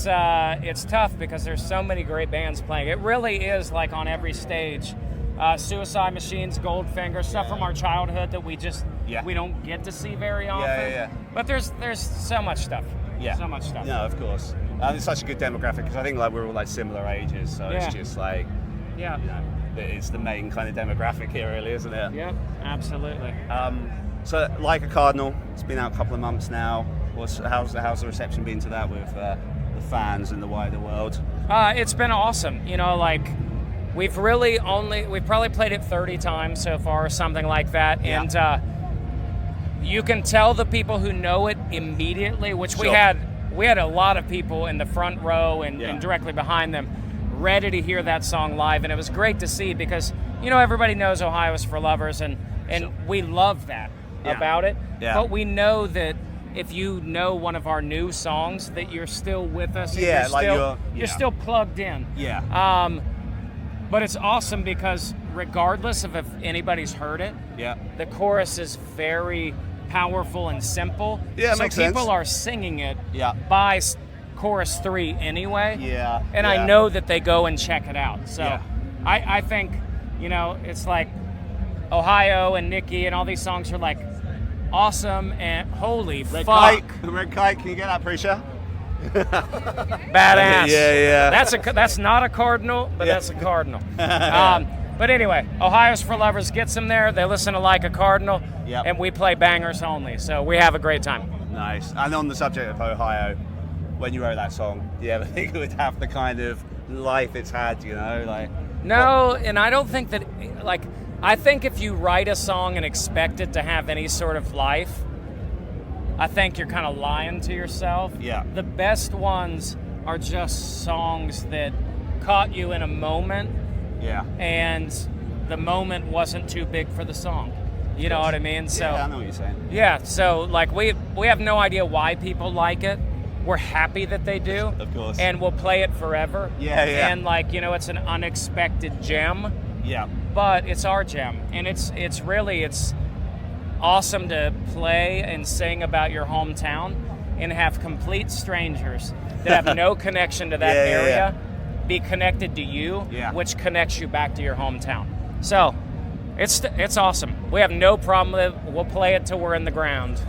right? it's tough because there's so many great bands playing. It really is like on every stage. Suicide Machines, Goldfinger, stuff from our childhood that we don't get to see very often. Yeah. But there's so much stuff. Yeah. So much stuff. No, of course. It's such a good demographic because I think like we're all like similar ages, so it's just like it's the main kind of demographic here, really, isn't it? Yeah, absolutely. So, Like a Cardinal, it's been out a couple of months now. How's the reception been to that with the fans and the wider world? It's been awesome. You know, like we've probably played it 30 times so far, or something like that, and you can tell the people who know it immediately, which we had a lot of people in the front row and directly behind them ready to hear that song live, and it was great to see because everybody knows Ohio's for Lovers, and we love that about it. But we know that if you know one of our new songs, that you're still with us. And you're still plugged in. Yeah. But it's awesome because regardless of if anybody's heard it, the chorus is very powerful and simple. Yeah, it so makes people sense. are singing it by chorus 3 anyway. Yeah. And I know that they go and check it out. So I think, it's like Ohio and Nikki and all these songs are like awesome and holy Red fuck. Red Kite, can you get that pre-show? Badass. Yeah. That's not a cardinal, but that's a cardinal. But anyway, Ohio's for Lovers gets them there. They listen to Like a Cardinal, and we play bangers only. So we have a great time. Nice. And on the subject of Ohio, when you wrote that song, do you ever think it would have the kind of life it's had, No, and I don't think that, I think if you write a song and expect it to have any sort of life, I think you're kind of lying to yourself. Yeah. The best ones are just songs that caught you in a moment. Yeah. And the moment wasn't too big for the song. You know what I mean? So yeah, I know what you're saying. Yeah, so we have no idea why people like it. We're happy that they do. Of course. And we'll play it forever. Yeah. And it's an unexpected gem. Yeah. But it's our gem. And it's awesome to play and sing about your hometown and have complete strangers that have no connection to that area be connected to you, which connects you back to your hometown. So it's awesome. We have no problem with it. We'll play it till we're in the ground.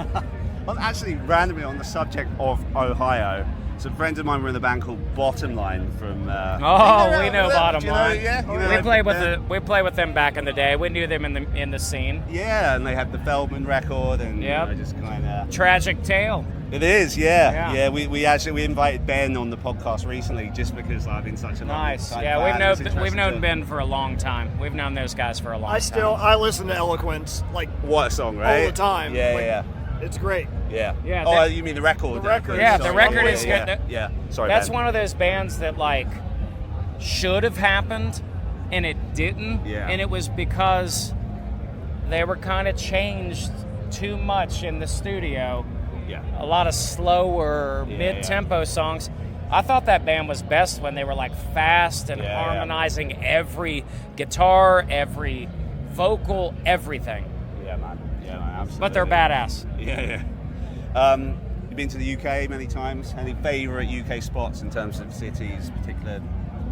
Well, actually, randomly on the subject of Ohio, some friends of mine were in the band called Bottom Line from. We know Bottom Line. We played with them back in the day. We knew them in the scene. Yeah, and they had the Feldman record, and just kind of tragic tale. It is, yeah. We invited Ben on the podcast recently just because I've been such a nice. Yeah, we've known Ben for a long time. We've known those guys for a long time. I listen to Eloquence what a song, right? all the time. Yeah. It's great. Yeah. Yeah. Oh, you mean the record? The record. Yeah, the record is good. Yeah. Sorry. That's Ben. one of those bands that should have happened, and it didn't. Yeah. And it was because they were kind of changed too much in the studio. Yeah. A lot of slower, mid-tempo songs. I thought that band was best when they were fast and harmonizing every guitar, every vocal, everything. Yeah, man. Absolutely. But they're badass. Yeah. You've been to the UK many times. Any favourite UK spots in terms of cities, particular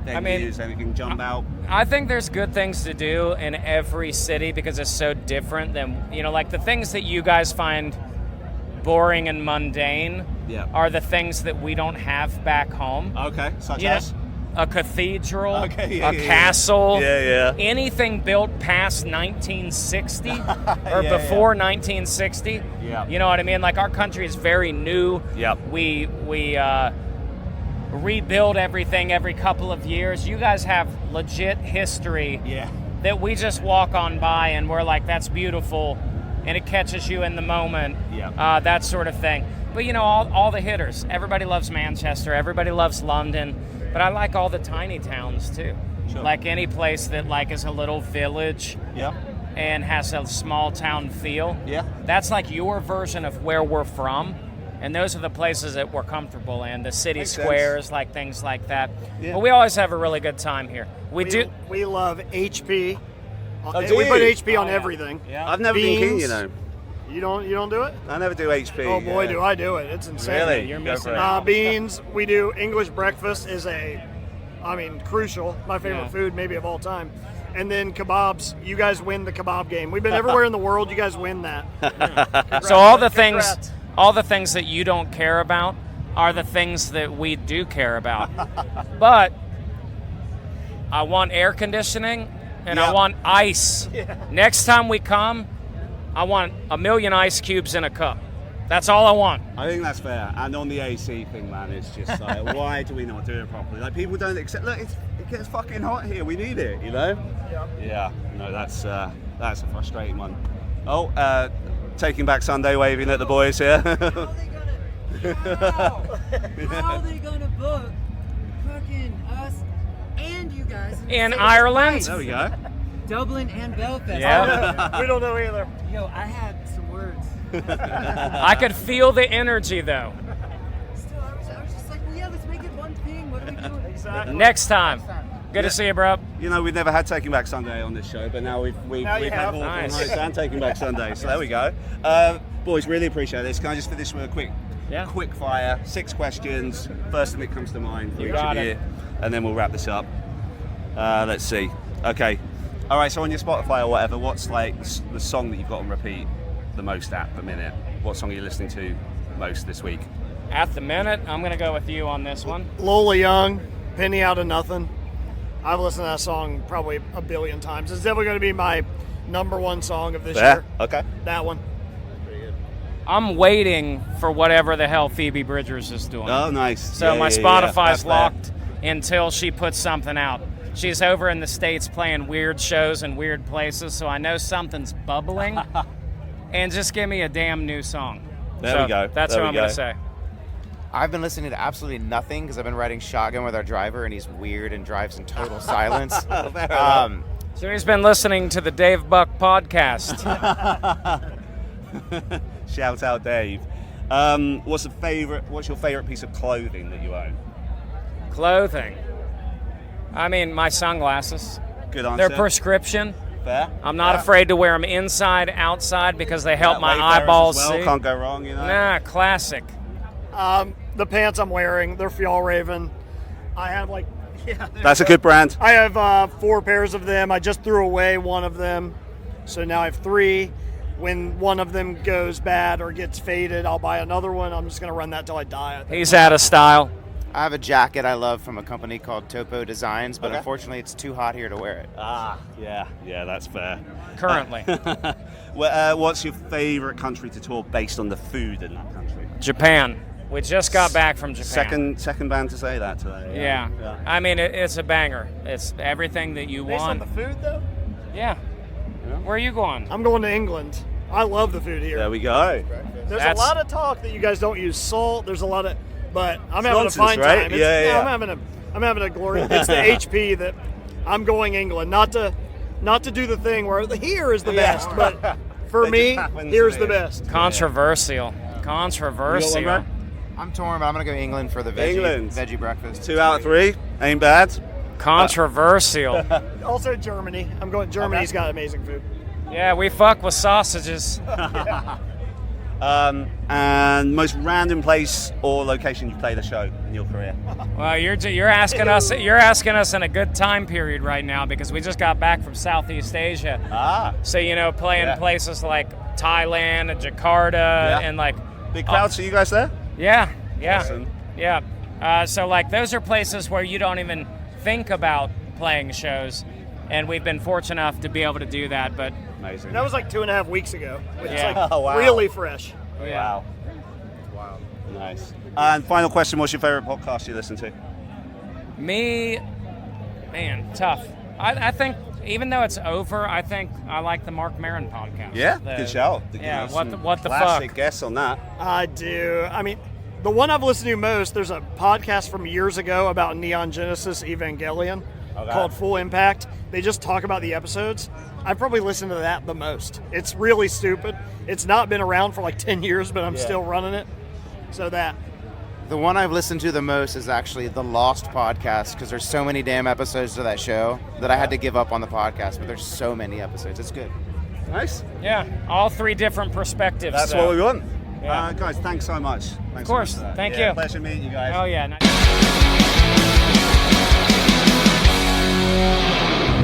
venues, anything jump out? I think there's good things to do in every city because it's so different than, the things that you guys find boring and mundane are the things that we don't have back home. Okay, such as? A cathedral, castle, Yeah. anything built past 1960 or before 1960. Yeah. You know what I mean? Our country is very new. Yep. We rebuild everything every couple of years. You guys have legit history that we just walk on by and we're like, that's beautiful, and it catches you in the moment. Yeah. That sort of thing. But all the hitters. Everybody loves Manchester. Everybody loves London. But I like all the tiny towns too. Sure. Any place that is a little village and has a small town feel. Yeah. That's your version of where we're from. And those are the places that we're comfortable in. The city Makes squares, things like that. Yeah. But we always have a really good time here. We love HP. Oh, we do put you? HP on everything. Yeah. I've never been keen, You don't do it? I never do HP. Oh boy, do I do it! It's insane. Really? You're missing out. Beans. We do English breakfast is crucial. My favorite food maybe of all time. And then kebabs. You guys win the kebab game. We've been everywhere in the world. You guys win that. So all the things that you don't care about are the things that we do care about. But I want air conditioning and I want ice. Yeah. Next time we come, I want 1 million ice cubes in a cup. That's all I want. I think that's fair. And on the AC thing, man, it's just why do we not do it properly? People don't accept. Look, it gets fucking hot here. We need it, Yeah. No, that's a frustrating one. Oh, Taking Back Sunday, waving at the boys here. How are they gonna book fucking us and you guys in Ireland? There we go. Dublin and Belfast. Yeah. We don't know either. Yo, I had some words. I could feel the energy though. Still, I was just like, well, yeah, let's make it one thing. What are we doing? Exactly. Next time. Good to see you, bro. We've never had Taking Back Sunday on this show, but now we've Now you had have. Hawthorne Nice. Heights and Taking Back Sunday, so there we go. Boys, really appreciate this. Can I just finish with a quick fire, 6 questions, first thing that comes to mind for You each got of it. you, and then we'll wrap this up. Let's see. Okay. All right, so on your Spotify or whatever, what's the song that you've got on repeat the most at the minute? What song are you listening to most this week? At the minute, I'm going to go with you on this one. Lola Young, Penny Out of Nothing. I've listened to that song probably a billion times. It's definitely going to be my number one song of this Yeah. year. Okay. That one. I'm waiting for whatever the hell Phoebe Bridgers is doing. Oh, nice. So Yeah, my yeah, yeah. Spotify's That's fair. locked until she puts something out. She's over in the States playing weird shows in weird places, so I know something's bubbling. And just give me a damn new song. There we go. That's There what we I'm going go. to say. I've been listening to absolutely nothing because I've been riding shotgun with our driver, and he's weird and drives in total silence. So he's been listening to the Dave Buck podcast. Shout out, Dave. What's your favorite piece of clothing that you own? Clothing. I mean, my sunglasses. Good answer. They're prescription. Fair. I'm not Yeah. afraid to wear them inside, outside because they help my Wayfarers eyeballs as well. see. Can't go wrong, you know. Nah, classic. The pants I'm wearing, they're Fjallraven. I have That's a good brand. I have 4 pairs of them. I just threw away one of them, so now I have 3. When one of them goes bad or gets faded, I'll buy another one. I'm just gonna run that till I die. I think. He's out of style. I have a jacket I love from a company called Topo Designs, but Okay. unfortunately it's too hot here to wear it. Yeah, that's fair. Currently. What's your favorite country to tour based on the food in that country? Japan. We just got back from Japan. Second band to say that today. Yeah. I mean, it's a banger. It's everything that you Based want. on the food, though. Yeah. Where are you going? I'm going to England. I love the food here. There we go. There's That's- a lot of talk that you guys don't use salt. There's a lot of, but I'm It's having nonsense, a fine right? time. Yeah. I'm having a glory. It's the HP that I'm going England, not to do the thing where here is the best, but for They me, just happen to here's be. the best. Controversial. Controversial. I'm torn, but I'm gonna go England for the veggie breakfast. 2 out of 3, ain't bad. Controversial. Also Germany. I'm going. Germany's got amazing food. Yeah, we fuck with sausages. And most random place or location you played a show in your career? Well, you're asking us. You're asking us in a good time period right now because we just got back from Southeast Asia. So playing places like Thailand and Jakarta and like big crowds. Are you guys there? Yeah. Awesome. Yeah. So like those are places where you don't even think about playing shows, and we've been fortunate enough to be able to do that. But amazing. That was like 2.5 weeks ago. It's Yeah. like Oh, wow. really fresh. Yeah. Wow. Nice. And final question: what's your favorite podcast you listen to? Me, man, tough. I think even though it's over, I think I like the Mark Maron podcast. Yeah, The- good shout. Yeah, what the classic fuck? guess on that. I do. I mean, the one I've listened to most, there's a podcast from years ago about Neon Genesis Evangelion called Full Impact. They just talk about the episodes. I've probably listened to that the most. It's really stupid. It's not been around for like 10 years, but I'm still running it. So that. The one I've listened to the most is actually the Lost podcast because there's so many damn episodes to that show that I had to give up on the podcast, but there's so many episodes. It's good. Nice. Yeah, all 3 different perspectives. That's so. what we want. Yeah. Guys, thanks so much. Thanks Of course. so much for that. Thank Yeah, you. Pleasure meeting you guys. Oh yeah.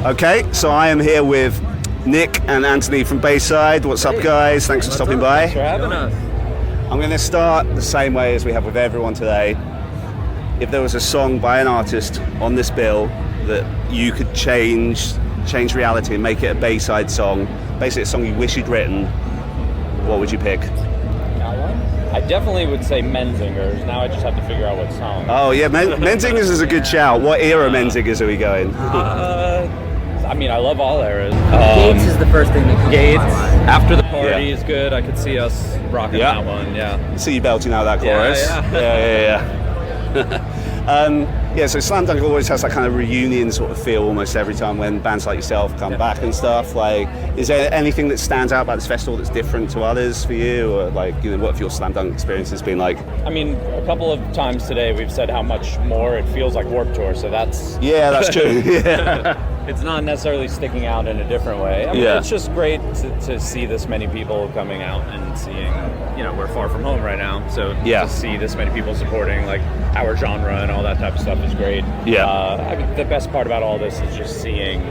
Okay, so I am here with Nick and Anthony from Bayside. What's up, guys? Thanks for stopping by. Thanks for having us. I'm going to start the same way as we have with everyone today. If there was a song by an artist on this bill that you could change reality and make it a Bayside song, basically a song you wish you'd written, what would you pick? I definitely would say Menzingers. Now I just have to figure out what song. Oh yeah, Menzingers is a good shout. What era Menzingers are we going? I mean, I love all eras. Gates is the first thing that comes Gates, to my mind. After the Party is good. I could see us rocking that one. Yeah. See you belting out that chorus. Yeah. So Slam Dunk always has that kind of reunion sort of feel almost every time when bands like yourself come back and stuff. Like, is there anything that stands out about this festival that's different to others for you, or like, what have your Slam Dunk experience has been like? I mean, a couple of times today we've said how much more it feels like Warped Tour, so that's... Yeah, that's true. Yeah. It's not necessarily sticking out in a different way. I mean, it's just great to see this many people coming out and seeing, we're far from home right now, so to see this many people supporting like our genre and all that type of stuff is great. I mean, the best part about all this is just seeing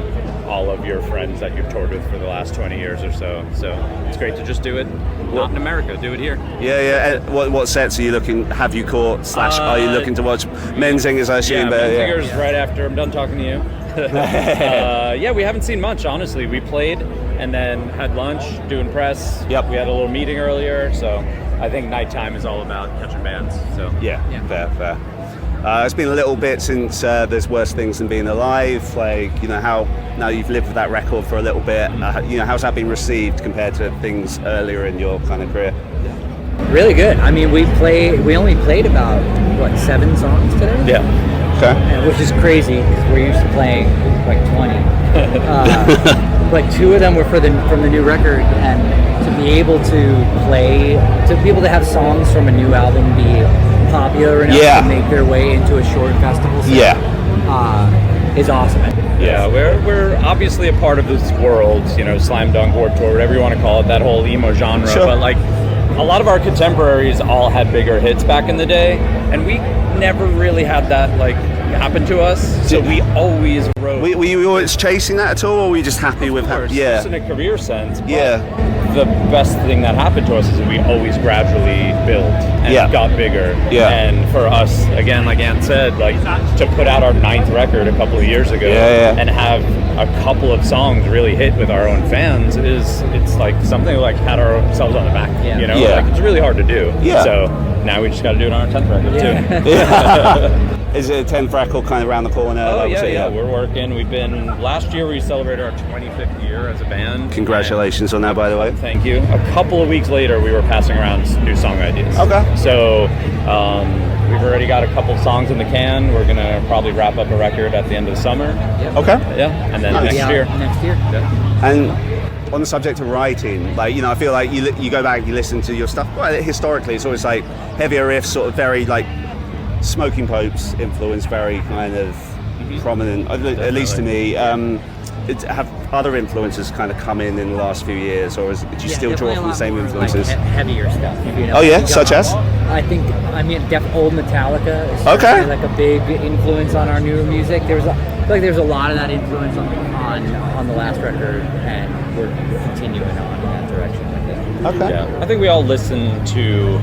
all of your friends that you've toured with for the last 20 years or so. So it's great to just do it, not in America, do it here. Yeah. What sets are you have you caught / are you looking to watch? Menzingers, I assume. Menzingers right after I'm done talking to you. Yeah, we haven't seen much, honestly. We played and then had lunch, doing press. Yep. We had a little meeting earlier, so I think nighttime is all about catching bands. So yeah. Fair. It's been a little bit since there's worse things than being alive. Like, how now you've lived with that record for a little bit. How's that been received compared to things earlier in your kind of career? Really good. I mean, we only played about 7 songs today. Yeah. Okay. Which is crazy because we're used to playing like 20. But 2 of them were from the new record, and to be able to have songs from a new album be popular enough to make their way into a short festival set, is awesome. Yeah, we're obviously a part of this world, slam dunk, Warped Tour, whatever you want to call it, that whole emo genre. Sure. But like a lot of our contemporaries all had bigger hits back in the day, and we never really had that happen to us. So we always wrote. Were you always chasing that at all, or were you just happy with that? Yeah. Just in a career sense. But yeah. The best thing that happened to us is that we always gradually built and got bigger. Yeah. And for us, again, like Ant said, to put out our 9th record a couple of years ago and have a couple of songs really hit with our own fans it's like something like pat ourselves on the back. It's really hard to do. Yeah. So now we just got to do it on our 10th record too. Is it a 10th record kind of around the corner? Oh, yeah. We're working. Last year we celebrated our 25th year as a band. Congratulations on that, by the way. Thank you. A couple of weeks later, we were passing around new song ideas. Okay. So we've already got a couple songs in the can. We're going to probably wrap up a record at the end of the summer. Yep. Okay. Yeah. And then next year. Next year. Yeah. And on the subject of writing, I feel like you go back, you listen to your stuff. Well, historically, it's always like heavier riffs, sort of very Smoking Popes influence, very kind of prominent, at least to me. Have other influences kind of come in the last few years, or do you still draw from the same influences? Heavier stuff. Oh yeah, such as? I think old Metallica is like a big influence on our newer music. There's a lot of that influence on the last record, and we're continuing on in that direction. Okay. Yeah, I think we all listen to,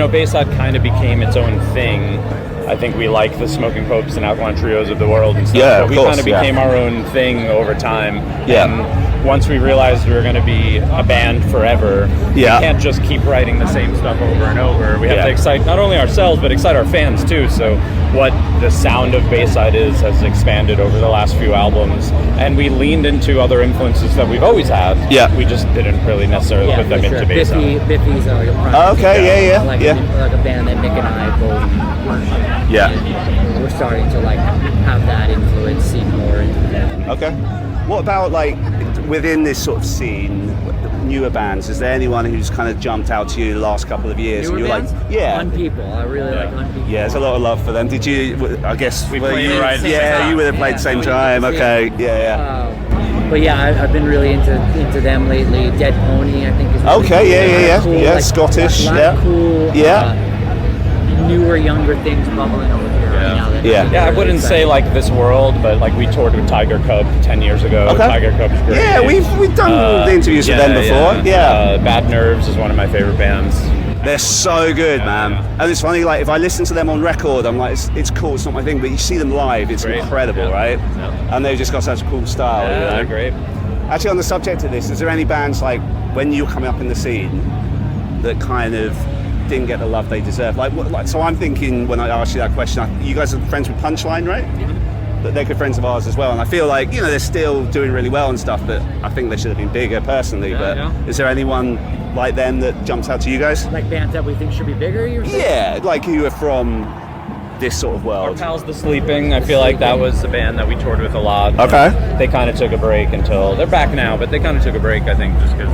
Bayside kind of became its own thing. I think we like the Smoking Popes and Alkaline Trios of the world and stuff. Yeah, but we kind of became our own thing over time. Yeah. And once we realized we were going to be a band forever, we can't just keep writing the same stuff over and over. We have to excite not only ourselves, but excite our fans too. So what the sound of Bayside has expanded over the last few albums. And we leaned into other influences that we've always had. Yeah. We just didn't really necessarily put them into Bayside. Biffy's like a project. Okay, like a band that Nick and I both worship. Yeah. And we're starting to have that influence seep more into the band. Okay. What about within this sort of scene, newer bands? Is there anyone who's kind of jumped out to you the last couple of years? Newer and you're bands? Unpeople. I really like Unpeople. Yeah, there's a lot of love for them. Did you? I guess we played right at the same time. You would have played the same time. Okay. Yeah. But yeah, I've been really into them lately. Dead Pony, I think is really cool. Yeah, Scottish. A lot of cool. Newer, younger things bubbling over here right now. Yeah, I wouldn't say this world, but we toured with Tiger Cub 10 years ago. Okay. Tiger Cub's great. Yeah, we've done the interviews with them before. Yeah. Bad Nerves is one of my favorite bands. They're so good, man. And it's funny, if I listen to them on record, I'm like, it's cool, it's not my thing, but you see them live, it's incredible, right? Yeah. And they've just got such a cool style. Yeah, they're great. Actually, on the subject of this, is there any bands when you were coming up in the scene that kind of didn't get the love they deserve? So I'm thinking when I asked you that question, you guys are friends with Punchline, right? But they're good friends of ours as well, and I feel they're still doing really well and stuff, but I think they should have been bigger personally. Is there anyone like them that jumps out to you guys? Like bands that we think should be bigger? Yeah, who are from this sort of world. Our pals, The Sleeping, I feel like that was the band that we toured with a lot. Okay. They kind of took a break until they're back now, but they kind of took a break, I think, just because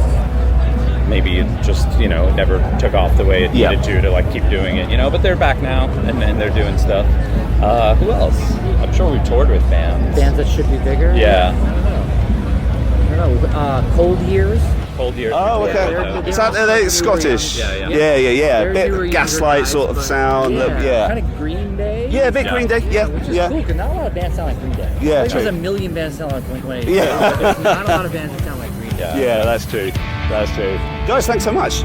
maybe it just never took off the way it needed to keep doing it, but they're back now and they're doing stuff. Who else? I'm sure we've toured with bands that should be bigger. Yeah. I don't know. Cold Years. Cold Years. Oh, okay. Is that Scottish? Yeah. Bit Gaslight sort of sound. Kind of Green Day. Yeah, a bit Green Day. Yeah. Which is cool because not a lot of bands sound like Green Day. Yeah, There's true. a million bands sound like Blink-182. Yeah. There's not a lot of bands that sound like Green Day. Yeah, that's true. Guys, thanks so much.